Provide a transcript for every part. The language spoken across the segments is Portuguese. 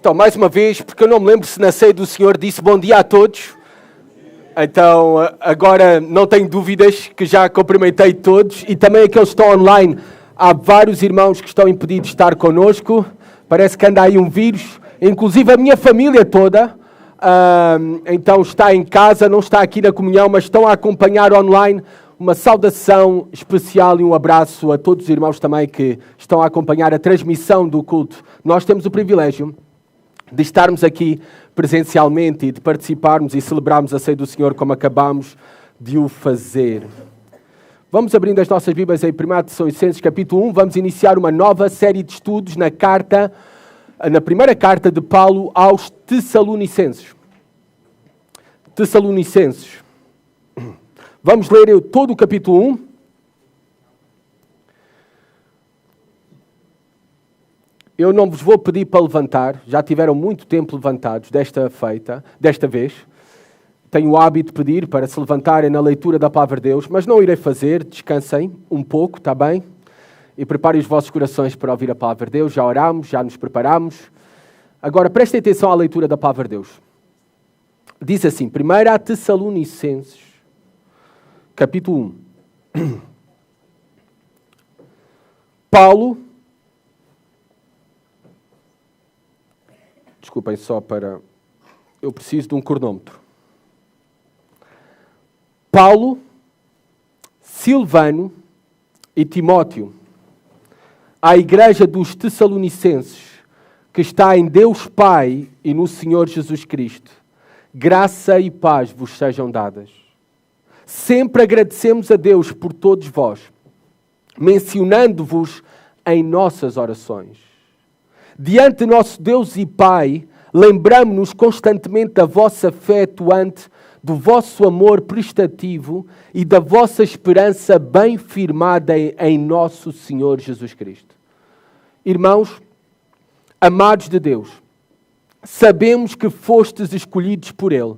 Então, mais uma vez, porque eu não me lembro se na ceia do Senhor disse bom dia a todos. Então, agora não tenho dúvidas que já cumprimentei todos. E também aqueles que estão online. Há vários irmãos que estão impedidos de estar connosco. Parece que anda aí um vírus. Inclusive a minha família toda. Então está em casa, não está aqui na comunhão, mas estão a acompanhar online. Uma saudação especial e um abraço a todos os irmãos também que estão a acompanhar a transmissão do culto. Nós temos o privilégio de estarmos aqui presencialmente e de participarmos e celebrarmos a ceia do Senhor como acabamos de o fazer. Vamos abrindo as nossas Bíblias em 1 Tessalonicenses capítulo 1. Vamos iniciar uma nova série de estudos na primeira carta de Paulo aos Tessalonicenses. Tessalonicenses. Vamos ler todo o capítulo 1. Eu não vos vou pedir para levantar, já tiveram muito tempo levantados desta vez. Tenho o hábito de pedir para se levantarem na leitura da Palavra de Deus, mas não irei fazer, descansem um pouco, está bem? E preparem os vossos corações para ouvir a Palavra de Deus, já oramos, já nos preparamos. Agora prestem atenção à leitura da Palavra de Deus. Diz assim, 1 Tessalonicenses, capítulo 1. Paulo, desculpem só eu preciso de um cronómetro. Paulo, Silvano e Timóteo, à igreja dos Tessalonicenses, que está em Deus Pai e no Senhor Jesus Cristo, graça e paz vos sejam dadas. Sempre agradecemos a Deus por todos vós, mencionando-vos em nossas orações. Diante de nosso Deus e Pai, lembramo-nos constantemente da vossa fé atuante, do vosso amor prestativo e da vossa esperança bem firmada em nosso Senhor Jesus Cristo. Irmãos, amados de Deus, sabemos que fostes escolhidos por Ele,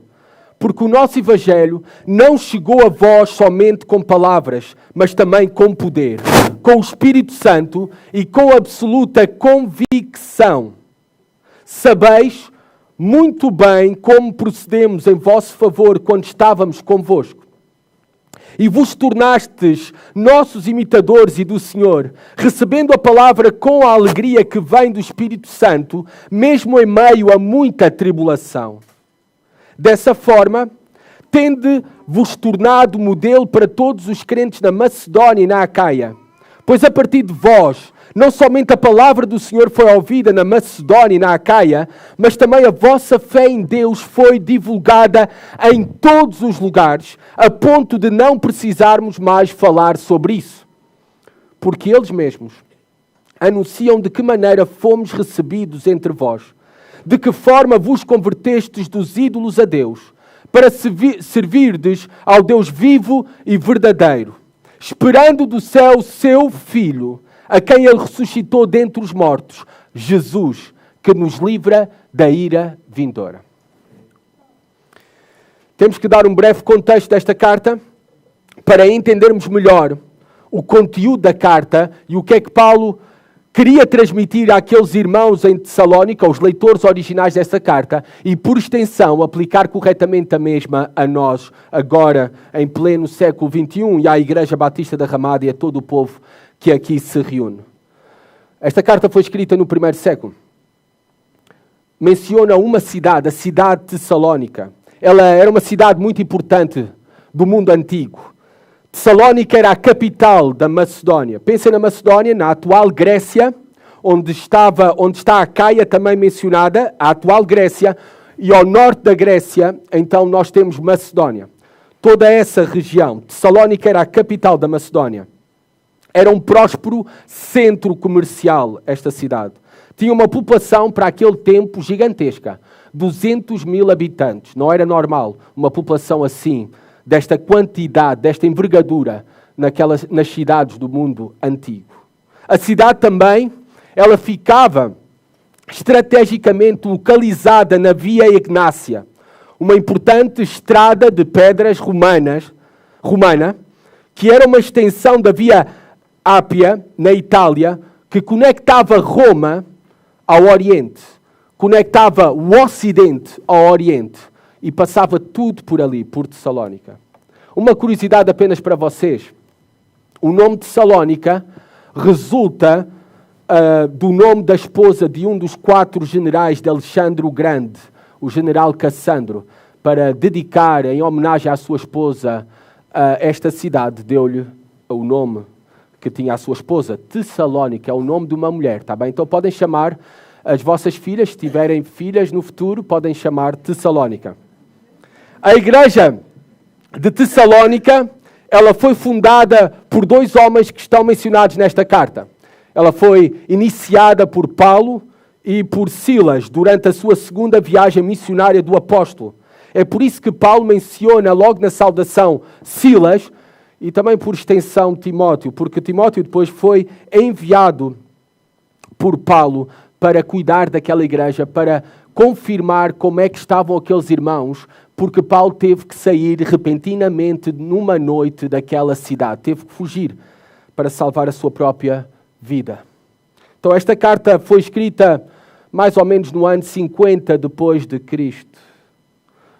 porque o nosso Evangelho não chegou a vós somente com palavras, mas também com poder, com o Espírito Santo e com absoluta convicção. Sabeis muito bem como procedemos em vosso favor quando estávamos convosco. E vos tornastes nossos imitadores e do Senhor, recebendo a palavra com a alegria que vem do Espírito Santo, mesmo em meio a muita tribulação. Dessa forma, tende-vos tornado modelo para todos os crentes na Macedónia e na Acaia, pois a partir de vós, não somente a palavra do Senhor foi ouvida na Macedónia e na Acaia, mas também a vossa fé em Deus foi divulgada em todos os lugares, a ponto de não precisarmos mais falar sobre isso. Porque eles mesmos anunciam de que maneira fomos recebidos entre vós, de que forma vos convertestes dos ídolos a Deus, para servirdes ao Deus vivo e verdadeiro, esperando do céu o seu Filho, a quem Ele ressuscitou dentre os mortos, Jesus, que nos livra da ira vindoura. Temos que dar um breve contexto desta carta para entendermos melhor o conteúdo da carta e o que é que Paulo queria transmitir àqueles irmãos em Tessalónica, os leitores originais dessa carta, e por extensão aplicar corretamente a mesma a nós, agora em pleno século XXI, e à Igreja Batista da Ramada e a todo o povo que aqui se reúne. Esta carta foi escrita no primeiro século. Menciona uma cidade, a cidade de Tessalónica. Ela era uma cidade muito importante do mundo antigo. Tessalónica era a capital da Macedónia. Pensem na Macedónia, na atual Grécia, onde está a Acaia também mencionada, a atual Grécia, e ao norte da Grécia, então nós temos Macedónia. Toda essa região, Tessalónica era a capital da Macedónia. Era um próspero centro comercial, esta cidade. Tinha uma população, para aquele tempo, gigantesca. 200 mil habitantes. Não era normal uma população assim, desta quantidade, desta envergadura, nas cidades do mundo antigo. A cidade também, ela ficava estrategicamente localizada na Via Egnácia, uma importante estrada de pedras romana, que era uma extensão da Via Ápia, na Itália, que conectava Roma ao Oriente. conectava o Ocidente ao Oriente e passava tudo por ali, por Tessalónica. Uma curiosidade apenas para vocês. O nome Tessalónica resulta do nome da esposa de um dos 4 generais de Alexandre o Grande, o general Cassandro, para dedicar, em homenagem à sua esposa, esta cidade, deu-lhe o nome que tinha a sua esposa. Tessalónica é o nome de uma mulher, está bem? Então podem chamar as vossas filhas, se tiverem filhas no futuro, podem chamar Tessalónica. A igreja de Tessalónica, ela foi fundada por 2 homens que estão mencionados nesta carta. Ela foi iniciada por Paulo e por Silas durante a sua segunda viagem missionária do apóstolo. É por isso que Paulo menciona logo na saudação Silas e também por extensão Timóteo, porque Timóteo depois foi enviado por Paulo para cuidar daquela igreja, para confirmar como é que estavam aqueles irmãos, porque Paulo teve que sair repentinamente numa noite daquela cidade, teve que fugir para salvar a sua própria vida. Então esta carta foi escrita mais ou menos no ano 50 depois de Cristo.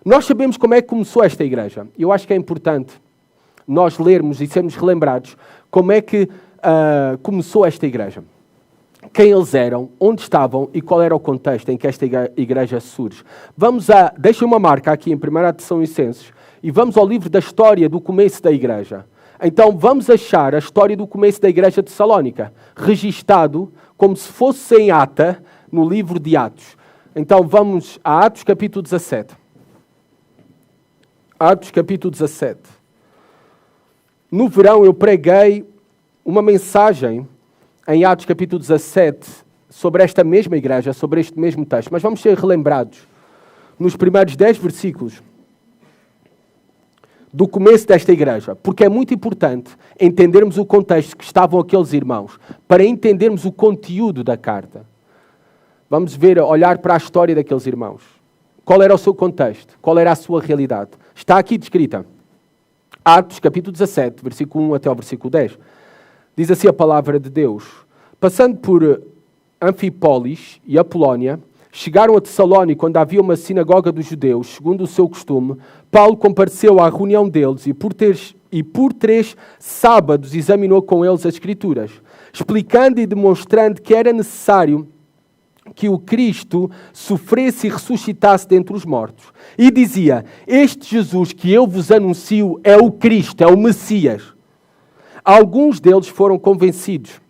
Nós sabemos como é que começou esta igreja. Eu acho que é importante nós lermos e sermos relembrados como é que começou esta igreja. Quem eles eram, onde estavam e qual era o contexto em que esta igreja surge. Deixem uma marca aqui em 1 Tessalonicenses e vamos ao livro da história do começo da igreja. Então vamos achar a história do começo da igreja de Tessalónica, registado como se fosse em ata no livro de Atos. Então vamos a Atos capítulo 17. Atos capítulo 17. No verão eu preguei uma mensagem em Atos capítulo 17 sobre esta mesma igreja, sobre este mesmo texto. Mas vamos ser relembrados nos primeiros 10 versículos do começo desta igreja, porque é muito importante entendermos o contexto que estavam aqueles irmãos, para entendermos o conteúdo da carta. Vamos olhar para a história daqueles irmãos. Qual era o seu contexto? Qual era a sua realidade? Está aqui descrita. Atos, capítulo 17, versículo 1 até ao versículo 10. Diz assim a palavra de Deus. Passando por Anfipólis e Apolónia, chegaram a Tessalónica, onde havia uma sinagoga dos judeus, segundo o seu costume. Paulo compareceu à reunião deles e por 3 sábados examinou com eles as Escrituras, explicando e demonstrando que era necessário que o Cristo sofresse e ressuscitasse dentre os mortos. E dizia, este Jesus que eu vos anuncio é o Cristo, é o Messias. Alguns deles foram convencidos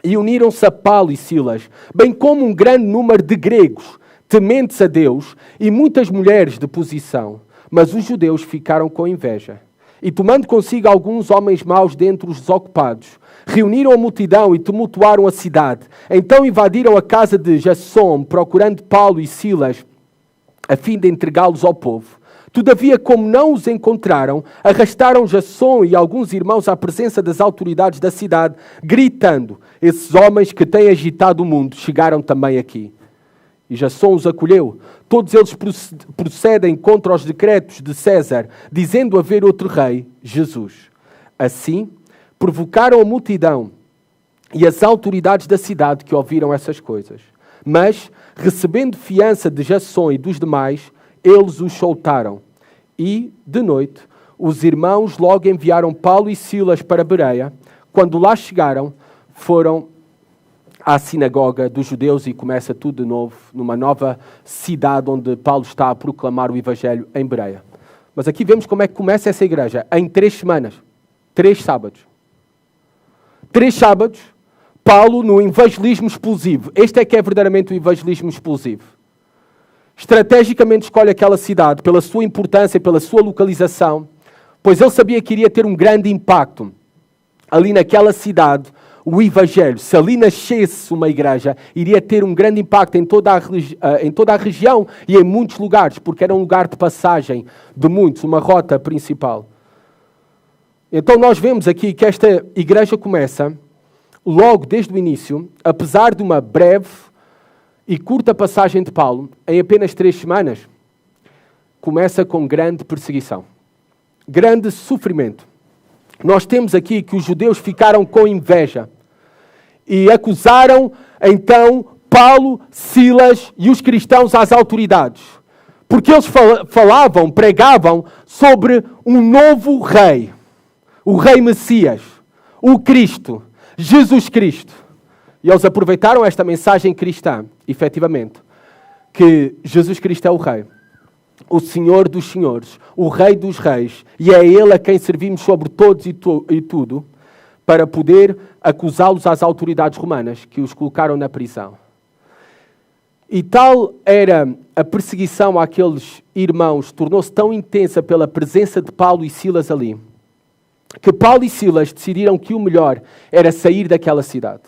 e uniram-se a Paulo e Silas, bem como um grande número de gregos, tementes a Deus, e muitas mulheres de posição. Mas os judeus ficaram com inveja. E tomando consigo alguns homens maus dentre os desocupados, reuniram a multidão e tumultuaram a cidade. Então invadiram a casa de Jasson, procurando Paulo e Silas, a fim de entregá-los ao povo. Todavia, como não os encontraram, arrastaram Jasson e alguns irmãos à presença das autoridades da cidade, gritando, esses homens que têm agitado o mundo chegaram também aqui. E Jasson os acolheu. Todos eles procedem contra os decretos de César, dizendo haver outro rei, Jesus. Assim, provocaram a multidão e as autoridades da cidade que ouviram essas coisas. Mas, recebendo fiança de Jasson e dos demais, eles os soltaram. E, de noite, os irmãos logo enviaram Paulo e Silas para Bereia. Quando lá chegaram, foram à sinagoga dos judeus e começa tudo de novo, numa nova cidade onde Paulo está a proclamar o Evangelho em Bereia. Mas aqui vemos como é que começa essa igreja, em 3 semanas, 3 sábados. 3 sábados, Paulo no evangelismo explosivo. Este é que é verdadeiramente o evangelismo explosivo. Estrategicamente escolhe aquela cidade pela sua importância, pela sua localização, pois ele sabia que iria ter um grande impacto ali naquela cidade. O Evangelho, se ali nascesse uma igreja, iria ter um grande impacto em toda a região e em muitos lugares, porque era um lugar de passagem de muitos, uma rota principal. Então nós vemos aqui que esta igreja começa, logo desde o início, apesar de uma breve e curta passagem de Paulo, em apenas 3 semanas, começa com grande perseguição, grande sofrimento. Nós temos aqui que os judeus ficaram com inveja e acusaram então Paulo, Silas e os cristãos às autoridades. Porque eles falavam, pregavam sobre um novo rei. O rei Messias, o Cristo, Jesus Cristo. E eles aproveitaram esta mensagem cristã, efetivamente, que Jesus Cristo é o rei, o Senhor dos senhores, o Rei dos reis, e é Ele a quem servimos sobre todos e tudo, para poder acusá-los às autoridades romanas, que os colocaram na prisão. E tal era a perseguição àqueles irmãos, tornou-se tão intensa pela presença de Paulo e Silas ali, que Paulo e Silas decidiram que o melhor era sair daquela cidade.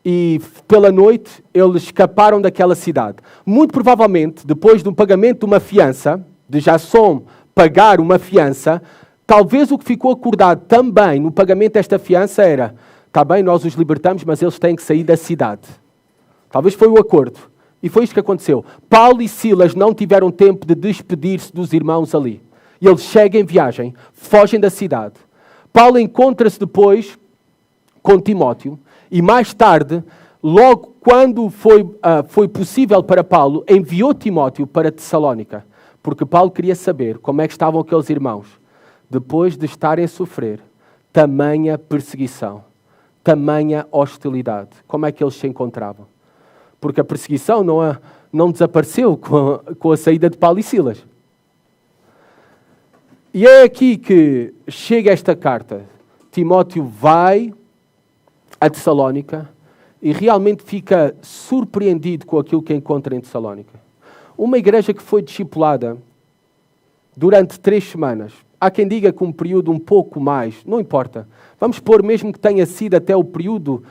E pela noite eles escaparam daquela cidade. Muito provavelmente, depois do pagamento de uma fiança, de Jasson pagar uma fiança, talvez o que ficou acordado também no pagamento desta fiança era: está bem, nós os libertamos, mas eles têm que sair da cidade. Talvez foi o acordo. E foi isto que aconteceu. Paulo e Silas não tiveram tempo de despedir-se dos irmãos ali. E eles seguem viagem, fogem da cidade. Paulo encontra-se depois com Timóteo e mais tarde, logo quando foi possível para Paulo, enviou Timóteo para Tessalónica, porque Paulo queria saber como é que estavam aqueles irmãos, depois de estarem a sofrer tamanha perseguição, tamanha hostilidade. Como é que eles se encontravam? Porque a perseguição não desapareceu com a saída de Paulo e Silas. E é aqui que chega esta carta. Timóteo vai a Tessalónica e realmente fica surpreendido com aquilo que encontra em Tessalónica. Uma igreja que foi discipulada durante 3 semanas. Há quem diga que um período um pouco mais, não importa. Vamos pôr mesmo que tenha sido até o período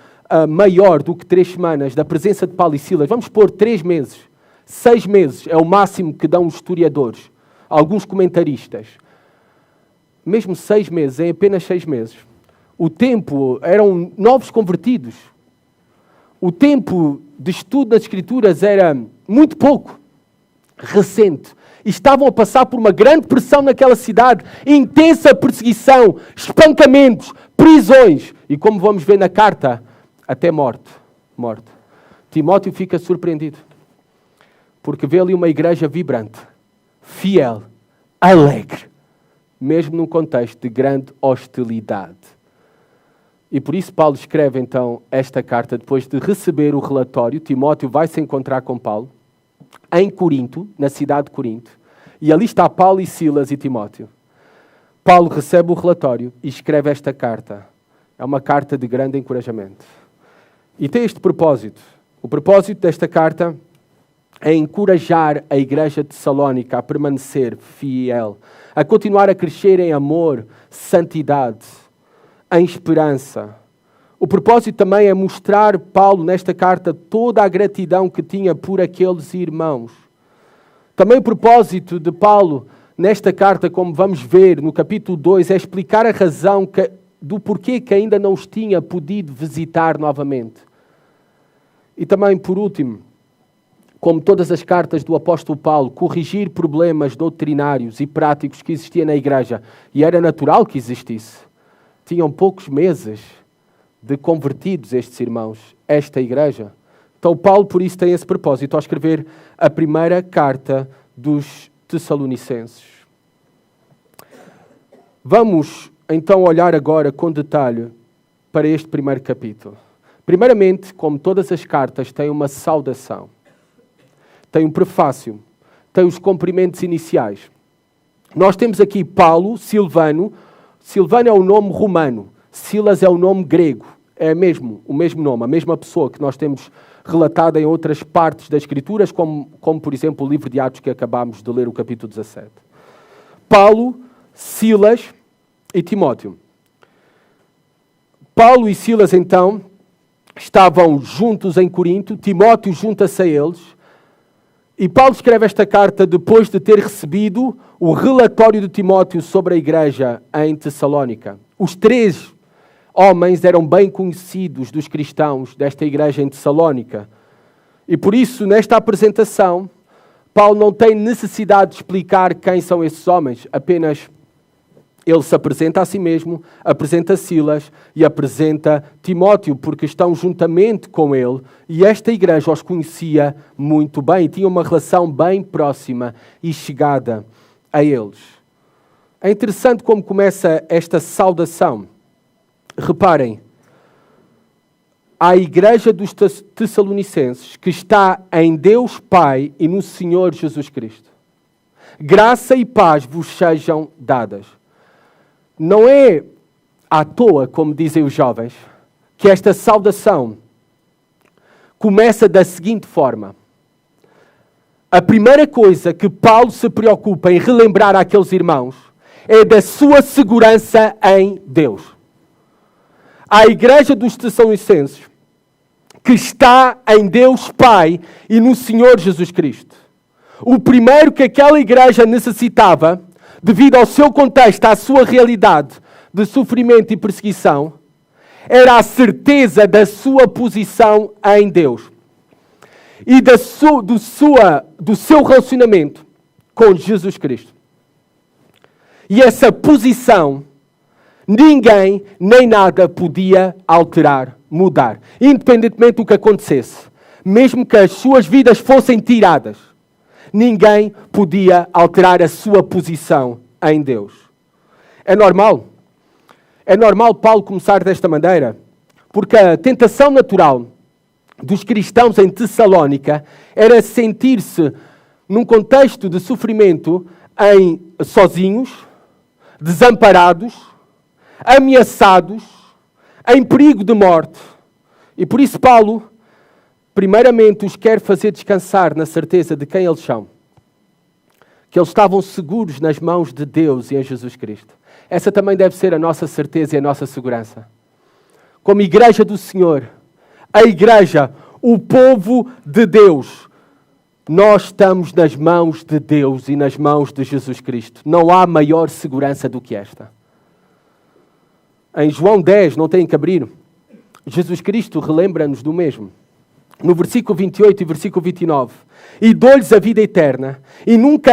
maior do que 3 semanas da presença de Paulo e Silas. Vamos pôr 3 meses. 6 meses é o máximo que dão os historiadores, alguns comentaristas. Mesmo 6 meses, em apenas 6 meses. O tempo, eram novos convertidos. O tempo de estudo das Escrituras era muito pouco, recente. E estavam a passar por uma grande pressão naquela cidade, intensa perseguição, espancamentos, prisões. E como vamos ver na carta, até morte. Timóteo fica surpreendido, porque vê ali uma igreja vibrante, fiel, alegre, mesmo num contexto de grande hostilidade. E por isso Paulo escreve então esta carta, depois de receber o relatório. Timóteo vai se encontrar com Paulo em Corinto, na cidade de Corinto, e ali está Paulo e Silas e Timóteo. Paulo recebe o relatório e escreve esta carta. É uma carta de grande encorajamento. E tem este propósito. O propósito desta carta é encorajar a igreja de Tessalónica a permanecer fiel, a continuar a crescer em amor, santidade, em esperança. O propósito também é mostrar Paulo nesta carta toda a gratidão que tinha por aqueles irmãos. Também o propósito de Paulo nesta carta, como vamos ver no capítulo 2, é explicar a razão do porquê que ainda não os tinha podido visitar novamente. E também, por último, como todas as cartas do apóstolo Paulo, corrigir problemas doutrinários e práticos que existiam na igreja. E era natural que existisse. Tinham poucos meses de convertidos estes irmãos, esta igreja. Então Paulo, por isso, tem esse propósito ao escrever a primeira carta dos Tessalonicenses. Vamos, então, olhar agora com detalhe para este primeiro capítulo. Primeiramente, como todas as cartas, tem uma saudação. Tem um prefácio. Tem os cumprimentos iniciais. Nós temos aqui Paulo, Silvano. Silvano é o nome romano. Silas é o nome grego. É o mesmo nome, a mesma pessoa que nós temos relatada em outras partes das Escrituras, como por exemplo o livro de Atos que acabámos de ler, o capítulo 17. Paulo, Silas e Timóteo. Paulo e Silas, então, estavam juntos em Corinto. Timóteo junta-se a eles. E Paulo escreve esta carta depois de ter recebido o relatório de Timóteo sobre a igreja em Tessalónica. Os 3 homens eram bem conhecidos dos cristãos desta igreja em Tessalónica. E por isso, nesta apresentação, Paulo não tem necessidade de explicar quem são esses homens, apenas ele se apresenta a si mesmo, apresenta Silas e apresenta Timóteo, porque estão juntamente com ele. E esta igreja os conhecia muito bem, tinha uma relação bem próxima e chegada a eles. É interessante como começa esta saudação. Reparem, à igreja dos Tessalonicenses, que está em Deus Pai e no Senhor Jesus Cristo. Graça e paz vos sejam dadas. Não é à toa, como dizem os jovens, que esta saudação começa da seguinte forma. A primeira coisa que Paulo se preocupa em relembrar àqueles irmãos é da sua segurança em Deus. A igreja dos Tessalonicenses, que está em Deus Pai e no Senhor Jesus Cristo. O primeiro que aquela igreja necessitava, devido ao seu contexto, à sua realidade de sofrimento e perseguição, era a certeza da sua posição em Deus e do seu relacionamento com Jesus Cristo. E essa posição, ninguém nem nada podia alterar, mudar, independentemente do que acontecesse. Mesmo que as suas vidas fossem tiradas, ninguém podia alterar a sua posição em Deus. É normal Paulo começar desta maneira, porque a tentação natural dos cristãos em Tessalónica era sentir-se num contexto de sofrimento sozinhos, desamparados, ameaçados, em perigo de morte. E por isso Paulo, primeiramente, os quer fazer descansar na certeza de quem eles são. Que eles estavam seguros nas mãos de Deus e em Jesus Cristo. Essa também deve ser a nossa certeza e a nossa segurança. Como igreja do Senhor, a igreja, o povo de Deus, nós estamos nas mãos de Deus e nas mãos de Jesus Cristo. Não há maior segurança do que esta. Em João 10, não têm que abrir, Jesus Cristo relembra-nos do mesmo. No versículo 28 e versículo 29. E dou-lhes a vida eterna, e nunca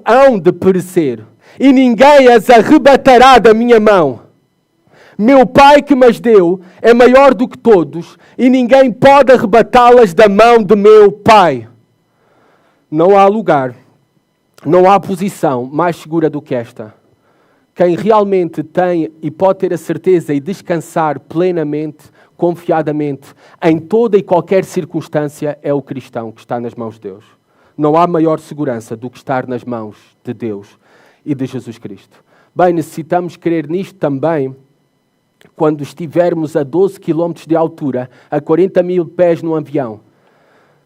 hão de perecer, e ninguém as arrebatará da minha mão. Meu Pai que me as deu é maior do que todos, e ninguém pode arrebatá-las da mão de meu Pai. Não há lugar, não há posição mais segura do que esta. Quem realmente tem e pode ter a certeza e descansar plenamente, confiadamente, em toda e qualquer circunstância, é o cristão que está nas mãos de Deus. Não há maior segurança do que estar nas mãos de Deus e de Jesus Cristo. Bem, necessitamos crer nisto também quando estivermos a 12 km de altura, a 40 mil pés num avião.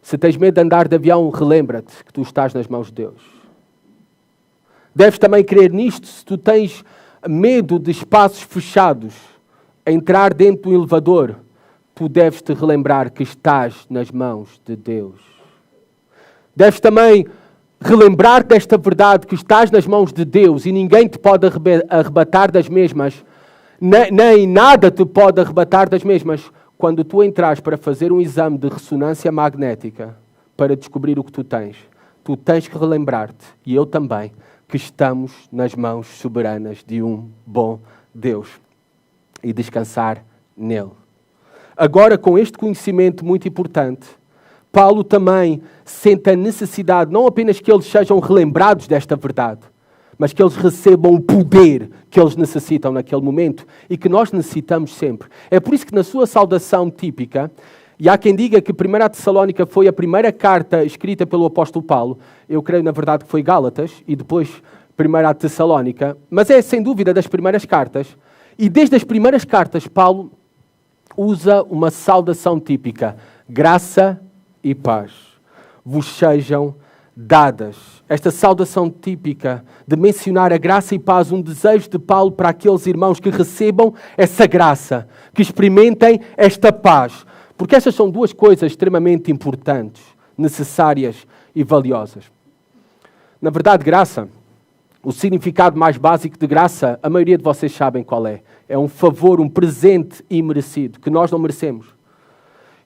Se tens medo de andar de avião, relembra-te que tu estás nas mãos de Deus. Deves também crer nisto se tu tens medo de espaços fechados, entrar dentro do elevador, tu deves te relembrar que estás nas mãos de Deus. Deves também relembrar desta verdade que estás nas mãos de Deus e ninguém te pode arrebatar das mesmas, nem nada te pode arrebatar das mesmas quando tu entras para fazer um exame de ressonância magnética para descobrir o que tu tens. Tu tens que relembrar-te, e eu também, que estamos nas mãos soberanas de um bom Deus e descansar nele. Agora, com este conhecimento muito importante, Paulo também sente a necessidade, não apenas que eles sejam relembrados desta verdade, mas que eles recebam o poder que eles necessitam naquele momento e que nós necessitamos sempre. É por isso que na sua saudação típica, e há quem diga que 1 Tessalónica foi a primeira carta escrita pelo apóstolo Paulo. Eu creio, na verdade, que foi Gálatas e depois 1 Tessalónica. Mas é, sem dúvida, das primeiras cartas. E desde as primeiras cartas, Paulo usa uma saudação típica. Graça e paz vos sejam dadas. Esta saudação típica de mencionar a graça e paz, um desejo de Paulo para aqueles irmãos que recebam essa graça, que experimentem esta paz. Porque estas são duas coisas extremamente importantes, necessárias e valiosas. Na verdade, graça, o significado mais básico de graça, a maioria de vocês sabem qual é. É um favor, um presente imerecido, que nós não merecemos.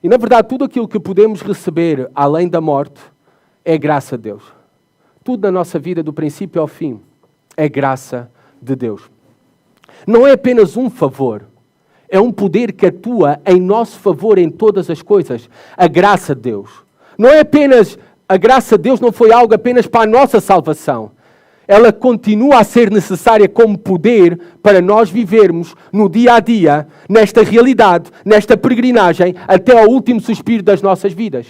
E na verdade, tudo aquilo que podemos receber além da morte é graça de Deus. Tudo na nossa vida, do princípio ao fim, é graça de Deus. não é apenas um favor. É um poder que atua em nosso favor em todas as coisas. A graça de Deus. Não é apenas, a graça de Deus não foi algo apenas para a nossa salvação. Ela continua a ser necessária como poder para nós vivermos no dia a dia, nesta realidade, nesta peregrinagem, até ao último suspiro das nossas vidas.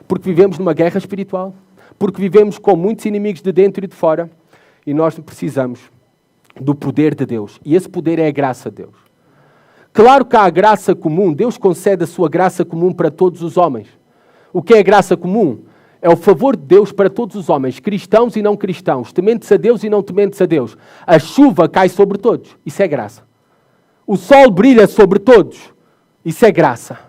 Porque vivemos numa guerra espiritual, porque vivemos com muitos inimigos de dentro e de fora, e nós precisamos do poder de Deus. E esse poder é a graça de Deus. Claro que há a graça comum, Deus concede a sua graça comum para todos os homens. O que é a graça comum? É o favor de Deus para todos os homens, cristãos e não cristãos, tementes a Deus e não tementes a Deus. A chuva cai sobre todos, isso é graça. O sol brilha sobre todos, isso é graça.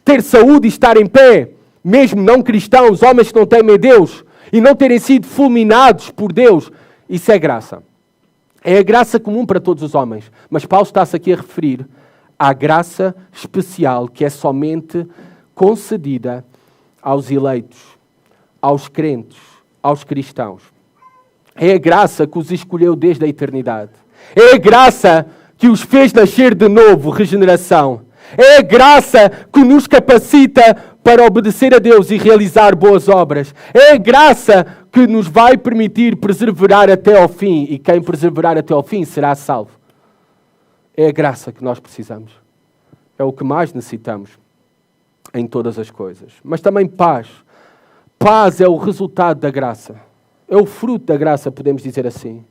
Ter saúde e estar em pé, mesmo não cristãos, homens que não temem a Deus, e não terem sido fulminados por Deus, isso é graça. É a graça comum para todos os homens. Mas Paulo está-se aqui a referir à graça especial que é somente concedida aos eleitos, aos crentes, aos cristãos. É a graça que os escolheu desde a eternidade. É a graça que os fez nascer de novo, regeneração. É a graça que nos capacita para obedecer a Deus e realizar boas obras. É a graça que nos vai permitir perseverar até ao fim. E quem perseverar até ao fim será salvo. É a graça que nós precisamos. É o que mais necessitamos em todas as coisas. Mas também paz. Paz é o resultado da graça. É o fruto da graça, podemos dizer assim.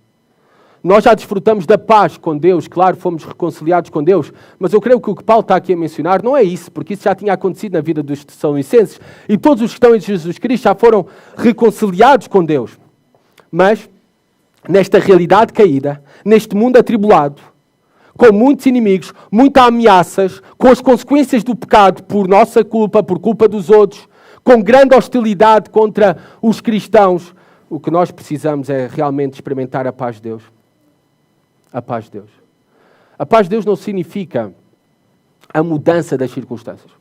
Nós já desfrutamos da paz com Deus, claro, fomos reconciliados com Deus, mas eu creio que o que Paulo está aqui a mencionar não é isso, porque isso já tinha acontecido na vida dos Tessalonicenses, e todos os que estão em Jesus Cristo já foram reconciliados com Deus. Mas, nesta realidade caída, neste mundo atribulado, com muitos inimigos, muitas ameaças, com as consequências do pecado por nossa culpa, por culpa dos outros, com grande hostilidade contra os cristãos, o que nós precisamos é realmente experimentar a paz de Deus. A paz de Deus. A paz de Deus não significa a mudança das circunstâncias.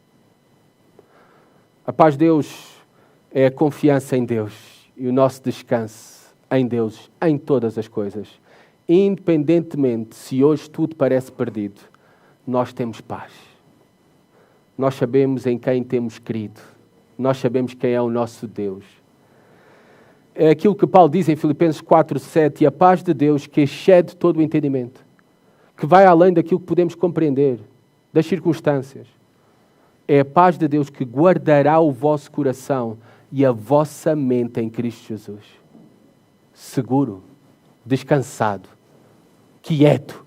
A paz de Deus é a confiança em Deus e o nosso descanso em Deus, em todas as coisas. Independentemente se hoje tudo parece perdido, nós temos paz. Nós sabemos em quem temos crido. Nós sabemos quem é o nosso Deus. É aquilo que Paulo diz em Filipenses 4:7, e a paz de Deus que excede todo o entendimento, que vai além daquilo que podemos compreender, das circunstâncias. É a paz de Deus que guardará o vosso coração e a vossa mente em Cristo Jesus. Seguro, descansado, quieto,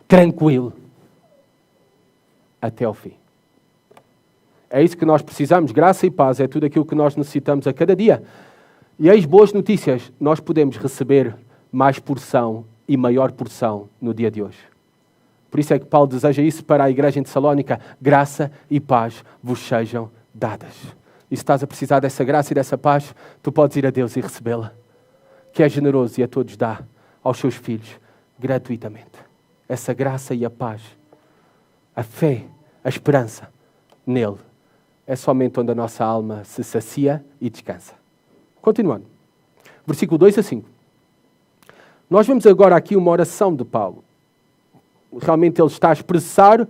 tranquilo, até ao fim. É isso que nós precisamos, graça e paz, é tudo aquilo que nós necessitamos a cada dia. E eis boas notícias, nós podemos receber mais porção e maior porção no dia de hoje. Por isso é que Paulo deseja isso para a igreja em Tessalónica, graça e paz vos sejam dadas. E se estás a precisar dessa graça e dessa paz, tu podes ir a Deus e recebê-la, que é generoso e a todos dá aos seus filhos gratuitamente. Essa graça e a paz, a fé, a esperança nele, é somente onde a nossa alma se sacia e descansa. Continuando. Versículo 2 a 5. Nós vemos agora aqui uma oração de Paulo. Realmente ele está a expressar,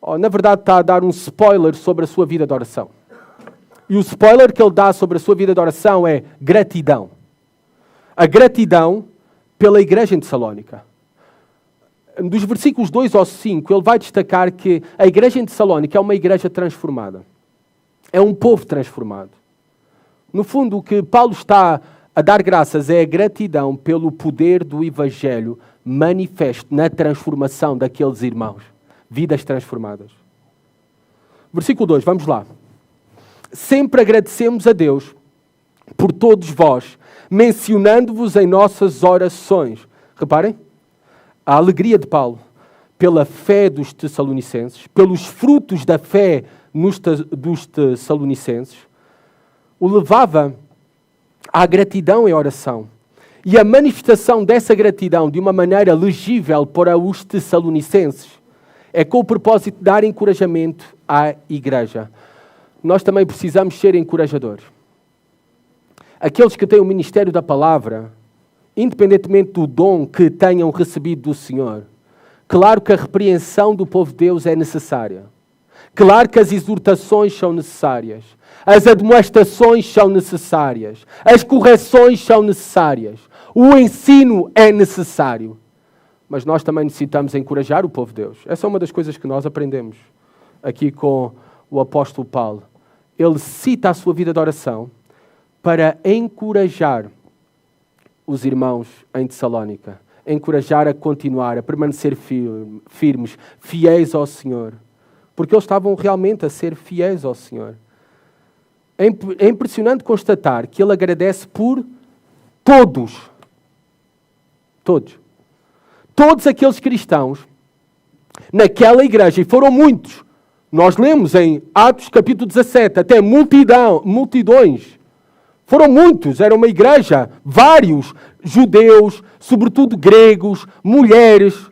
ou na verdade está a dar um spoiler sobre a sua vida de oração. E o spoiler que ele dá sobre a sua vida de oração é gratidão. A gratidão pela igreja em Tessalónica. Dos versículos 2 ao 5, ele vai destacar que a igreja em Tessalónica é uma igreja transformada. É um povo transformado. No fundo, o que Paulo está a dar graças é a gratidão pelo poder do Evangelho manifesto na transformação daqueles irmãos. Vidas transformadas. Versículo 2, vamos lá. Sempre agradecemos a Deus por todos vós, mencionando-vos em nossas orações. Reparem, a alegria de Paulo pela fé dos Tessalonicenses, pelos frutos da fé dos Tessalonicenses, o levava à gratidão em oração. E a manifestação dessa gratidão de uma maneira legível para os Tessalonicenses é com o propósito de dar encorajamento à igreja. Nós também precisamos ser encorajadores. Aqueles que têm o ministério da palavra independentemente do dom que tenham recebido do Senhor, claro que a repreensão do povo de Deus é necessária. Claro que as exortações são necessárias. As admoestações são necessárias. As correções são necessárias. O ensino é necessário. Mas nós também necessitamos encorajar o povo de Deus. Essa é uma das coisas que nós aprendemos aqui com o apóstolo Paulo. Ele cita a sua vida de oração para encorajar os irmãos em Tessalónica. Encorajar a continuar, a permanecer firmes, fiéis ao Senhor. Porque eles estavam realmente a ser fiéis ao Senhor. É impressionante constatar que ele agradece por todos. Todos. Todos aqueles cristãos naquela igreja, e foram muitos. Nós lemos em Atos capítulo 17, até multidões. Foram muitos, era uma igreja, vários judeus, sobretudo gregos, mulheres.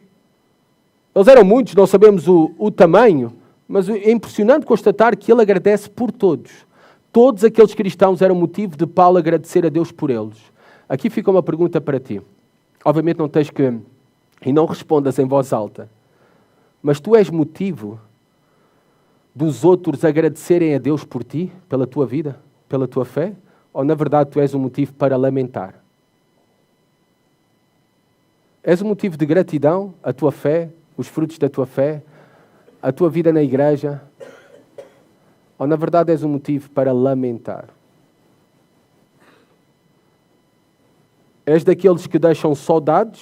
Eles eram muitos, não sabemos o tamanho, mas é impressionante constatar que ele agradece por todos. Todos aqueles cristãos eram motivo de Paulo agradecer a Deus por eles. Aqui fica uma pergunta para ti. Obviamente não tens que... E não respondas em voz alta. Mas tu és motivo dos outros agradecerem a Deus por ti, pela tua vida, pela tua fé? Ou na verdade tu és um motivo para lamentar? És um motivo de gratidão, a tua fé, os frutos da tua fé, a tua vida na igreja? Ou na verdade és um motivo para lamentar? És daqueles que deixam saudades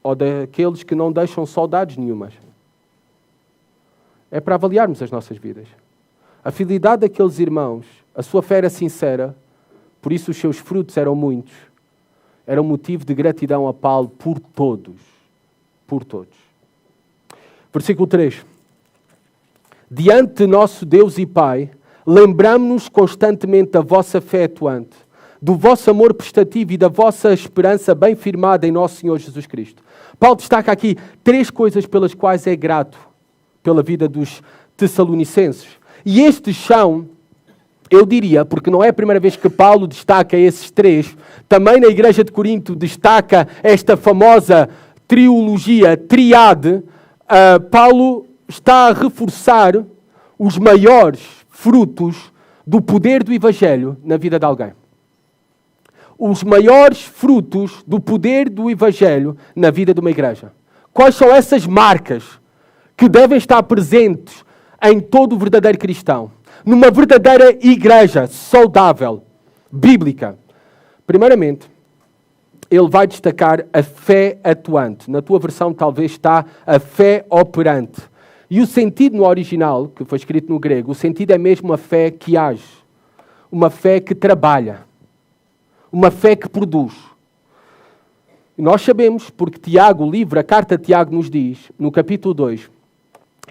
ou daqueles que não deixam saudades nenhumas? É para avaliarmos as nossas vidas. A fidelidade daqueles irmãos, a sua fé era sincera, por isso os seus frutos eram muitos. Era um motivo de gratidão a Paulo por todos. Por todos. Versículo 3. Diante de nosso Deus e Pai, lembramo-nos constantemente da vossa fé atuante, do vosso amor prestativo e da vossa esperança bem firmada em nosso Senhor Jesus Cristo. Paulo destaca aqui 3 coisas pelas quais é grato pela vida dos Tessalonicenses. E estes são, eu diria, porque não é a primeira vez que Paulo destaca esses 3, também na igreja de Corinto destaca esta famosa triade. Paulo está a reforçar os maiores frutos do poder do Evangelho na vida de alguém. Os maiores frutos do poder do Evangelho na vida de uma igreja. Quais são essas marcas que devem estar presentes em todo o verdadeiro cristão? Numa verdadeira igreja saudável, bíblica. Primeiramente, ele vai destacar a fé atuante. Na tua versão talvez está a fé operante. E o sentido no original, que foi escrito no grego, o sentido é mesmo uma fé que age. Uma fé que trabalha. Uma fé que produz. E nós sabemos, porque Tiago, o livro, a carta de Tiago nos diz, no capítulo 2,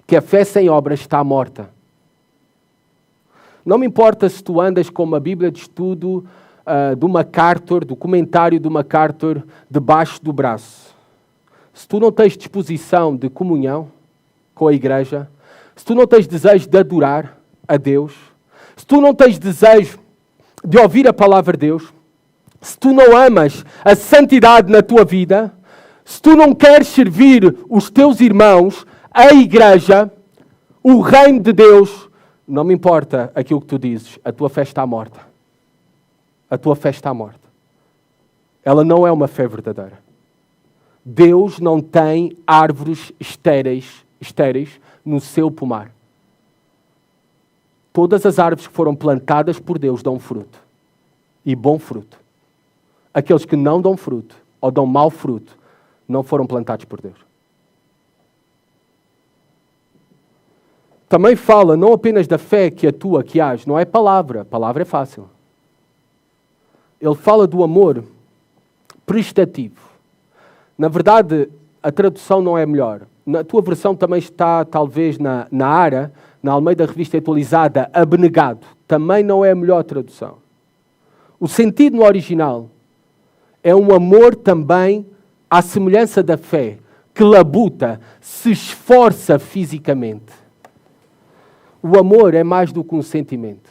que a fé sem obras está morta. Não me importa se tu andas com uma Bíblia de estudo do MacArthur, do comentário do MacArthur, debaixo do braço. Se tu não tens disposição de comunhão com a igreja, se tu não tens desejo de adorar a Deus, se tu não tens desejo de ouvir a palavra de Deus, se tu não amas a santidade na tua vida, se tu não queres servir os teus irmãos, a igreja, o reino de Deus, não me importa aquilo que tu dizes, a tua fé está morta. A tua fé está morta. Ela não é uma fé verdadeira. Deus não tem árvores estéreis no seu pomar. Todas as árvores que foram plantadas por Deus dão fruto. E bom fruto. Aqueles que não dão fruto, ou dão mau fruto, não foram plantados por Deus. Também fala não apenas da fé que atua, que age, não é palavra. Palavra é fácil. Ele fala do amor prestativo. Na verdade, a tradução não é melhor. Na tua versão também está, talvez, na ARA, na Almeida Revista Atualizada, abnegado. Também não é a melhor tradução. O sentido no original é um amor também à semelhança da fé, que labuta, se esforça fisicamente. O amor é mais do que um sentimento.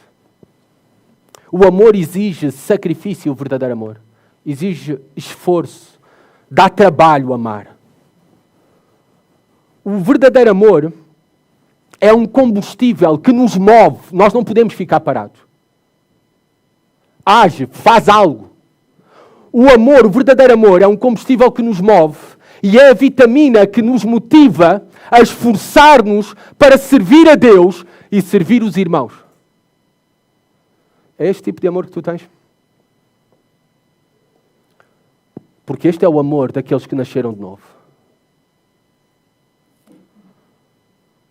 O amor exige sacrifício, o verdadeiro amor. Exige esforço, Dá trabalho amar. O verdadeiro amor é um combustível que nos move. Nós não podemos ficar parados. Age, faz algo. O amor, o verdadeiro amor, é um combustível que nos move e é a vitamina que nos motiva a esforçar-nos para servir a Deus e servir os irmãos. É este tipo de amor que tu tens? Porque este é o amor daqueles que nasceram de novo.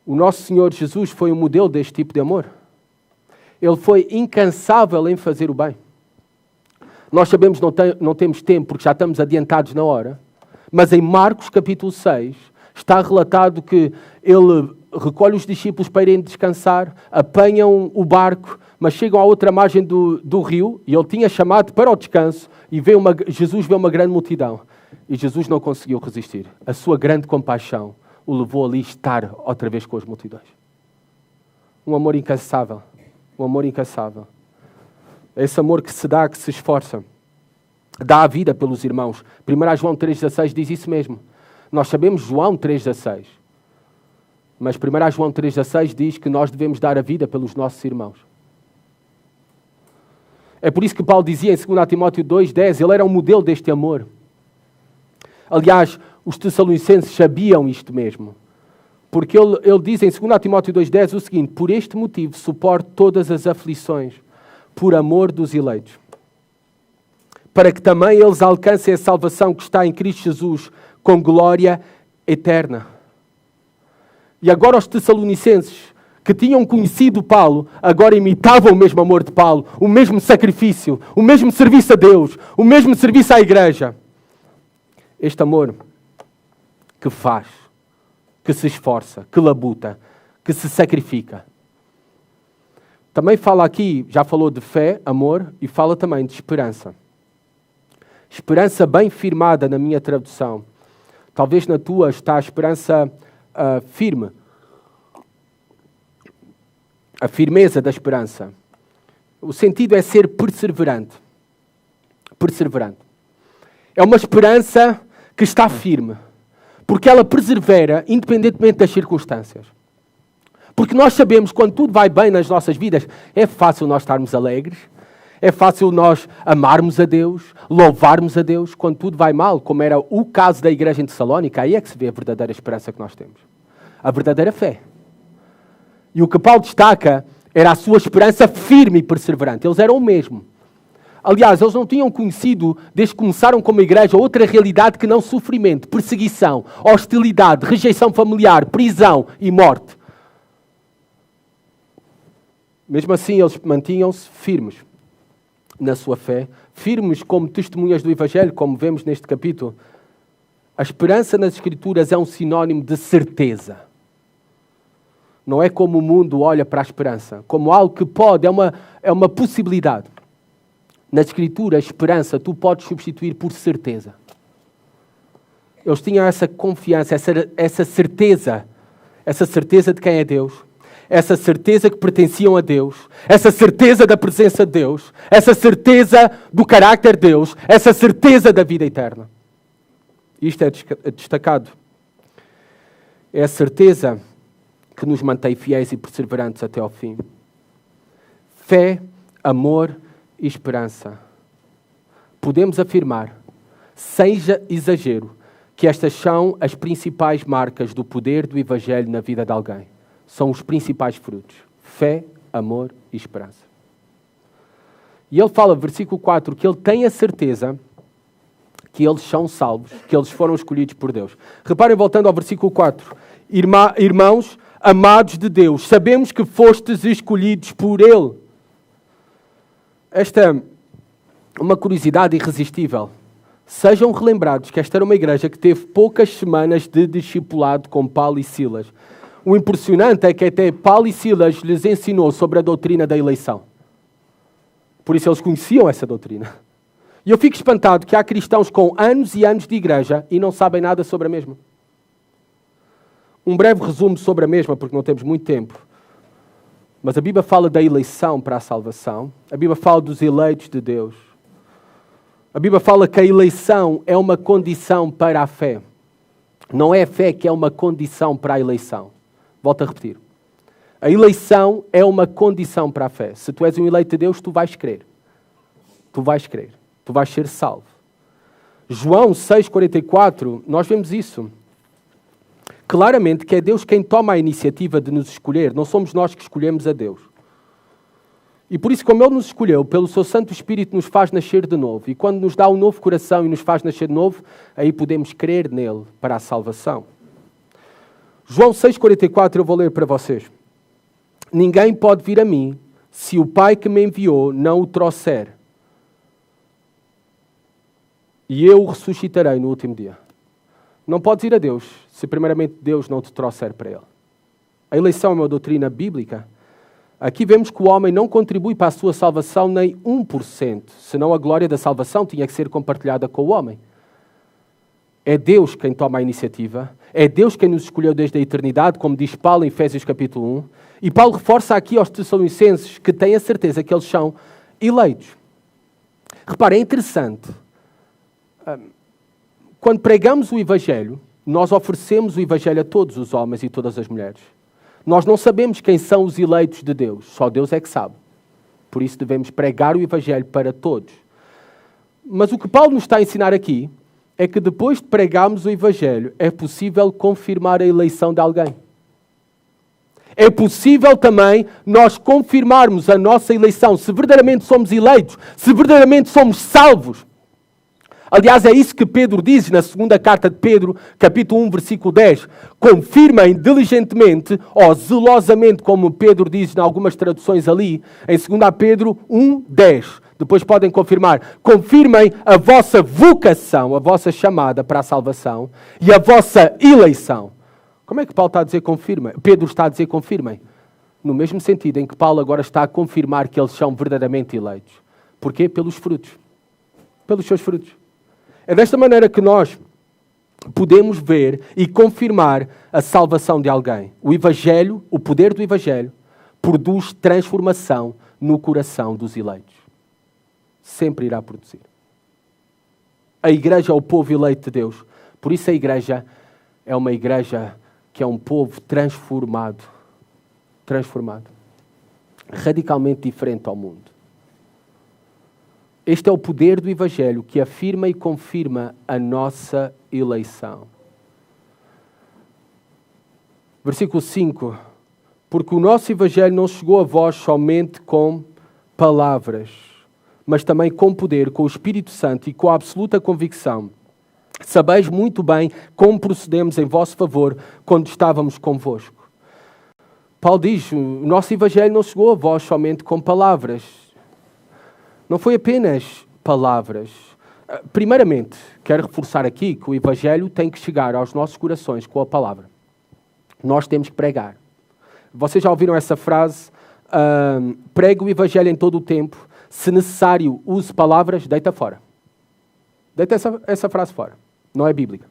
O nosso Senhor Jesus foi um modelo deste tipo de amor. Ele foi incansável em fazer o bem. Nós sabemos que não temos tempo porque já estamos adiantados na hora, mas em Marcos capítulo 6 está relatado que ele recolhe os discípulos para irem descansar, apanham o barco, mas chegam à outra margem do rio e ele tinha chamado para o descanso e Jesus vê uma grande multidão e Jesus não conseguiu resistir. A sua grande compaixão o levou ali a estar outra vez com as multidões. Um amor incansável. Um amor incansável. Esse amor que se dá, que se esforça. Dá a vida pelos irmãos. 1 João 3,16 diz isso mesmo. Nós sabemos João 3,16. Mas 1 João 3,16 diz que nós devemos dar a vida pelos nossos irmãos. É por isso que Paulo dizia em 2 Timóteo 2,10, ele era um modelo deste amor. Aliás, os Tessalonicenses sabiam isto mesmo. Porque ele diz em 2 Timóteo 2,10 o seguinte: por este motivo suporto todas as aflições, por amor dos eleitos, para que também eles alcancem a salvação que está em Cristo Jesus, com glória eterna. E agora os Tessalonicenses, que tinham conhecido Paulo, agora imitavam o mesmo amor de Paulo, o mesmo sacrifício, o mesmo serviço a Deus, o mesmo serviço à igreja. Este amor que faz, que se esforça, que labuta, que se sacrifica. Também fala aqui, já falou de fé, amor, e fala também de esperança. Esperança bem firmada na minha tradução. Talvez na tua está a esperança firme. A firmeza da esperança. O sentido é ser perseverante. Perseverante. É uma esperança que está firme. Porque ela persevera independentemente das circunstâncias. Porque nós sabemos que quando tudo vai bem nas nossas vidas, é fácil nós estarmos alegres, é fácil nós amarmos a Deus, louvarmos a Deus. Quando tudo vai mal, como era o caso da igreja em Tessalónica, aí é que se vê a verdadeira esperança que nós temos. A verdadeira fé. E o que Paulo destaca era a sua esperança firme e perseverante. Eles eram o mesmo. Aliás, eles não tinham conhecido, desde que começaram como igreja, outra realidade que não sofrimento, perseguição, hostilidade, rejeição familiar, prisão e morte. Mesmo assim, eles mantinham-se firmes na sua fé, firmes como testemunhas do Evangelho, como vemos neste capítulo. A esperança nas Escrituras é um sinónimo de certeza. Não é como o mundo olha para a esperança, como algo que pode, é uma possibilidade. Na Escritura, a esperança tu podes substituir por certeza. Eles tinham essa confiança, essa certeza de quem é Deus, essa certeza que pertenciam a Deus, essa certeza da presença de Deus, essa certeza do carácter de Deus, essa certeza da vida eterna. Isto é destacado. É a certeza que nos mantém fiéis e perseverantes até ao fim. Fé, amor e esperança. Podemos afirmar, sem exagero, que estas são as principais marcas do poder do Evangelho na vida de alguém. São os principais frutos. Fé, amor e esperança. E ele fala, versículo 4, que ele tem a certeza que eles são salvos, que eles foram escolhidos por Deus. Reparem, voltando ao versículo 4. Irmãos, amados de Deus, sabemos que fostes escolhidos por Ele. Esta é uma curiosidade irresistível. Sejam relembrados que esta era uma igreja que teve poucas semanas de discipulado com Paulo e Silas. O impressionante é que até Paulo e Silas lhes ensinou sobre a doutrina da eleição. Por isso eles conheciam essa doutrina. E eu fico espantado que há cristãos com anos e anos de igreja e não sabem nada sobre a mesma. Um breve resumo sobre a mesma, porque não temos muito tempo. Mas a Bíblia fala da eleição para a salvação. A Bíblia fala dos eleitos de Deus. A Bíblia fala que a eleição é uma condição para a fé. Não é a fé que é uma condição para a eleição. Volto a repetir. A eleição é uma condição para a fé. Se tu és um eleito de Deus, tu vais crer. Tu vais crer. Tu vais ser salvo. João 6,44, nós vemos isso. Claramente que é Deus quem toma a iniciativa de nos escolher. Não somos nós que escolhemos a Deus. E por isso, como Ele nos escolheu, pelo seu Santo Espírito nos faz nascer de novo. E quando nos dá um novo coração e nos faz nascer de novo, aí podemos crer nele para a salvação. João 6,44, eu vou ler para vocês. Ninguém pode vir a mim se o Pai que me enviou não o trouxer. E eu o ressuscitarei no último dia. Não podes ir a Deus se primeiramente Deus não te trouxer para Ele. A eleição é uma doutrina bíblica. Aqui vemos que o homem não contribui para a sua salvação nem 1%, senão a glória da salvação tinha que ser compartilhada com o homem. É Deus quem toma a iniciativa, é Deus quem nos escolheu desde a eternidade, como diz Paulo em Efésios capítulo 1, e Paulo reforça aqui aos Tessalonicenses que têm a certeza que eles são eleitos. Repare, é interessante, quando pregamos o Evangelho, nós oferecemos o Evangelho a todos os homens e todas as mulheres. Nós não sabemos quem são os eleitos de Deus, só Deus é que sabe. Por isso devemos pregar o Evangelho para todos. Mas o que Paulo nos está a ensinar aqui é que depois de pregarmos o Evangelho, é possível confirmar a eleição de alguém. É possível também nós confirmarmos a nossa eleição, se verdadeiramente somos eleitos, se verdadeiramente somos salvos. Aliás, é isso que Pedro diz na segunda carta de Pedro, capítulo 1, versículo 10. Confirmem diligentemente, ou zelosamente, como Pedro diz em algumas traduções ali, em 2 Pedro 1, 10. Depois podem confirmar. Confirmem a vossa vocação, a vossa chamada para a salvação e a vossa eleição. Como é que Paulo está a dizer confirmem? Pedro está a dizer confirmem. No mesmo sentido em que Paulo agora está a confirmar que eles são verdadeiramente eleitos. Porquê? Pelos frutos. Pelos seus frutos. É desta maneira que nós podemos ver e confirmar a salvação de alguém. O Evangelho, o poder do Evangelho, produz transformação no coração dos eleitos. Sempre irá produzir. A igreja é o povo eleito de Deus. Por isso a igreja é uma igreja que é um povo transformado. Transformado. Radicalmente diferente ao mundo. Este é o poder do Evangelho que afirma e confirma a nossa eleição. Versículo 5. Porque o nosso Evangelho não chegou a vós somente com palavras, mas também com poder, com o Espírito Santo e com a absoluta convicção. Sabeis muito bem como procedemos em vosso favor quando estávamos convosco. Paulo diz, o nosso Evangelho não chegou a vós somente com palavras. Não foi apenas palavras. Primeiramente, quero reforçar aqui que o Evangelho tem que chegar aos nossos corações com a palavra. Nós temos que pregar. Vocês já ouviram essa frase? Pregue o Evangelho em todo o tempo. Se necessário, use palavras, deita fora. Deita essa frase fora. Não é bíblica.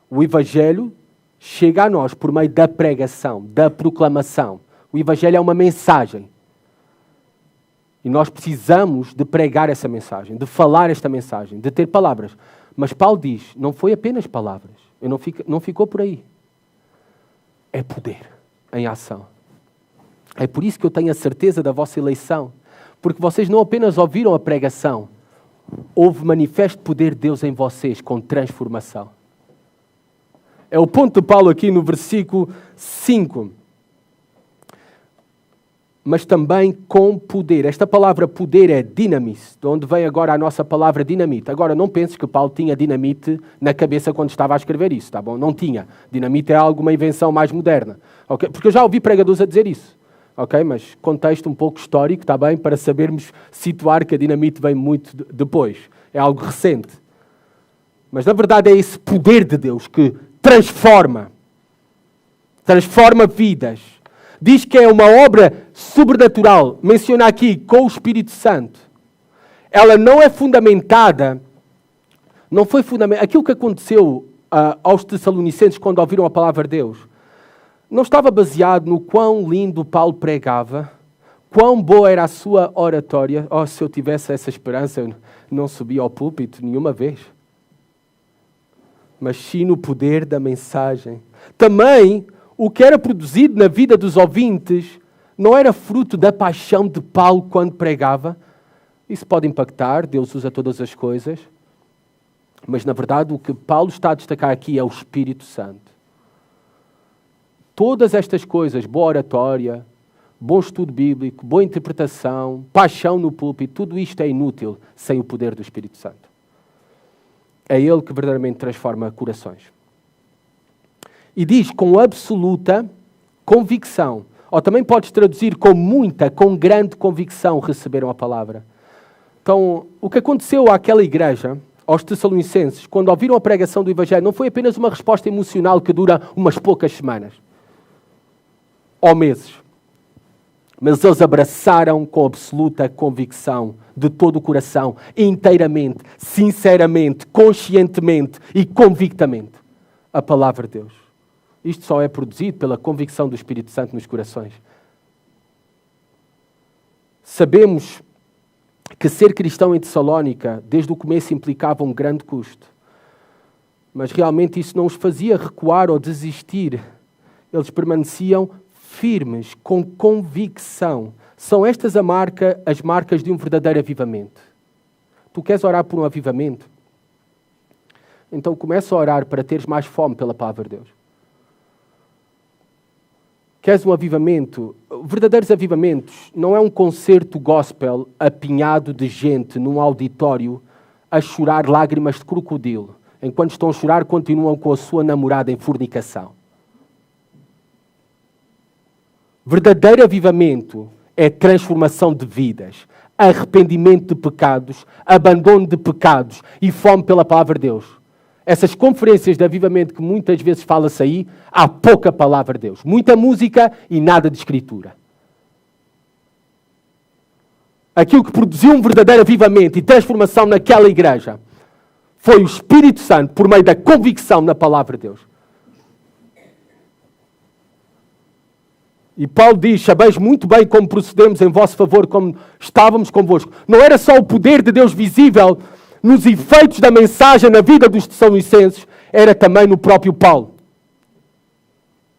O Evangelho chega a nós por meio da pregação, da proclamação. O Evangelho é uma mensagem. E nós precisamos de pregar essa mensagem, de falar esta mensagem, de ter palavras. Mas Paulo diz, não foi apenas palavras. Não ficou por aí. É poder em ação. É por isso que eu tenho a certeza da vossa eleição. Porque vocês não apenas ouviram a pregação, houve manifesto poder de Deus em vocês com transformação. É o ponto de Paulo aqui no versículo 5. Mas também com poder. Esta palavra poder é dinamis, de onde vem agora a nossa palavra dinamite. Agora, não penses que Paulo tinha dinamite na cabeça quando estava a escrever isso, tá bom? Não tinha. Dinamite é uma invenção mais moderna. Okay? Porque eu já ouvi pregadores a dizer isso. Okay? Mas contexto um pouco histórico, está bem? Para sabermos situar que a dinamite vem muito depois. É algo recente. Mas, na verdade, é esse poder de Deus que transforma vidas. Diz que é uma obra sobrenatural. Menciona aqui com o Espírito Santo. Ela não é fundamentada, não foi fundamentada. Aquilo que aconteceu aos Tessalonicenses quando ouviram a palavra de Deus, não estava baseado no quão lindo Paulo pregava, quão boa era a sua oratória. Oh, se eu tivesse essa esperança, eu não subia ao púlpito nenhuma vez. Mas sim no poder da mensagem. Também, o que era produzido na vida dos ouvintes não era fruto da paixão de Paulo quando pregava. Isso pode impactar, Deus usa todas as coisas. Mas, na verdade, o que Paulo está a destacar aqui é o Espírito Santo. Todas estas coisas, boa oratória, bom estudo bíblico, boa interpretação, paixão no púlpito, tudo isto é inútil sem o poder do Espírito Santo. É Ele que verdadeiramente transforma corações. E diz com absoluta convicção, ou também podes traduzir com muita, com grande convicção receberam a palavra. Então, o que aconteceu àquela igreja, aos Tessalonicenses, quando ouviram a pregação do Evangelho, não foi apenas uma resposta emocional que dura umas poucas semanas ou meses. Mas eles abraçaram com absoluta convicção, de todo o coração, inteiramente, sinceramente, conscientemente e convictamente a palavra de Deus. Isto só é produzido pela convicção do Espírito Santo nos corações. Sabemos que ser cristão em Tessalónica, desde o começo, implicava um grande custo. Mas realmente isso não os fazia recuar ou desistir. Eles permaneciam firmes, com convicção. São estas as marcas de um verdadeiro avivamento. Tu queres orar por um avivamento? Então começa a orar para teres mais fome pela palavra de Deus. Queres um avivamento? Verdadeiros avivamentos não é um concerto gospel apinhado de gente num auditório a chorar lágrimas de crocodilo. Enquanto estão a chorar, continuam com a sua namorada em fornicação. Verdadeiro avivamento é transformação de vidas, arrependimento de pecados, abandono de pecados e fome pela palavra de Deus. Essas conferências de avivamento que muitas vezes fala-se aí, há pouca palavra de Deus. Muita música e nada de escritura. Aquilo que produziu um verdadeiro avivamento e transformação naquela igreja foi o Espírito Santo por meio da convicção na palavra de Deus. E Paulo diz, sabeis muito bem como procedemos em vosso favor, como estávamos convosco. Não era só o poder de Deus visível nos efeitos da mensagem na vida dos Tessalonicenses, era também no próprio Paulo.